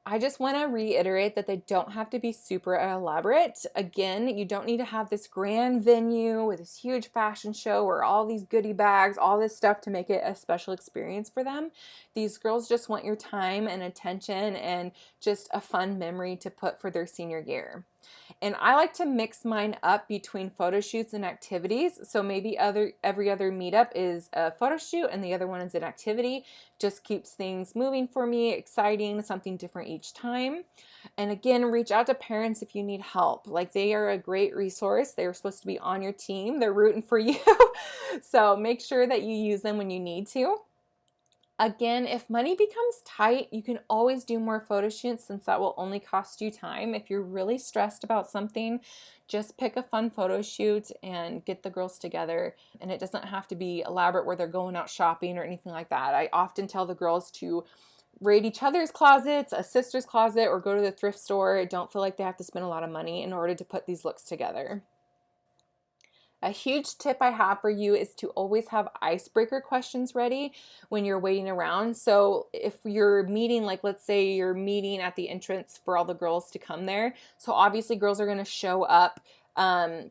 I just want to reiterate that they don't have to be super elaborate. Again, you don't need to have this grand venue with this huge fashion show or all these goodie bags, all this stuff to make it a special experience for them. These girls just want your time and attention and just a fun memory to put for their senior year. And I like to mix mine up between photo shoots and activities. So maybe every other meetup is a photo shoot and the other one is an activity. Just keeps things moving for me, exciting, something different each time. And again, reach out to parents if you need help. Like, they are a great resource. They're supposed to be on your team. They're rooting for you. So make sure that you use them when you need to. Again, if money becomes tight, you can always do more photo shoots, since that will only cost you time. If you're really stressed about something, just pick a fun photo shoot and get the girls together. And it doesn't have to be elaborate where they're going out shopping or anything like that. I often tell the girls to raid each other's closets, a sister's closet, or go to the thrift store. Don't feel like they have to spend a lot of money in order to put these looks together. A huge tip I have for you is to always have icebreaker questions ready when you're waiting around. So if you're meeting, like let's say you're meeting at the entrance for all the girls to come there. So obviously girls are going to show up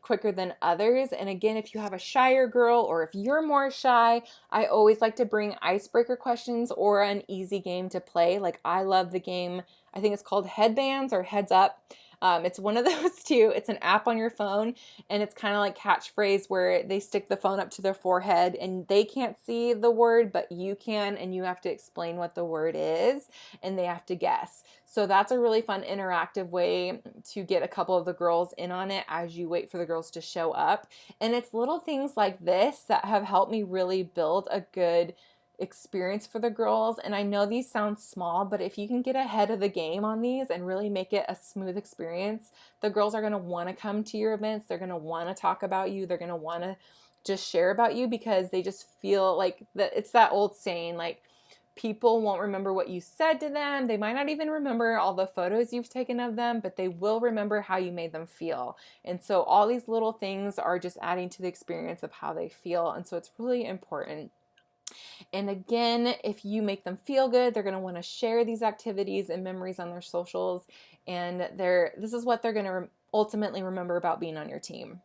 quicker than others. And again, if you have a shyer girl or if you're more shy, I always like to bring icebreaker questions or an easy game to play. Like, I love the game, I think it's called Headbands or Heads Up. It's one of those two. It's an app on your phone, and it's kind of like catchphrase where they stick the phone up to their forehead and they can't see the word, but you can, and you have to explain what the word is and they have to guess. So that's a really fun interactive way to get a couple of the girls in on it as you wait for the girls to show up. And it's little things like this that have helped me really build a good experience for the girls. And I know these sound small, but if you can get ahead of the game on these and really make it a smooth experience, the girls are going to want to come to your events. They're going to want to talk about you. They're going to want to just share about you, because they just feel like that. It's that old saying, like, people won't remember what you said to them. They might not even remember all the photos you've taken of them, but they will remember how you made them feel. And so all these little things are just adding to the experience of how they feel. And so it's really important. And again, if you make them feel good, they're going to want to share these activities and memories on their socials. And this is what they're going to ultimately remember about being on your team.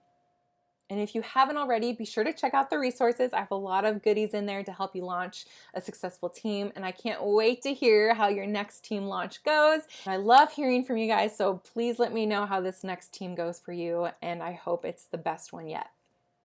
And if you haven't already, be sure to check out the resources. I have a lot of goodies in there to help you launch a successful team. And I can't wait to hear how your next team launch goes. I love hearing from you guys, so please let me know how this next team goes for you. And I hope it's the best one yet.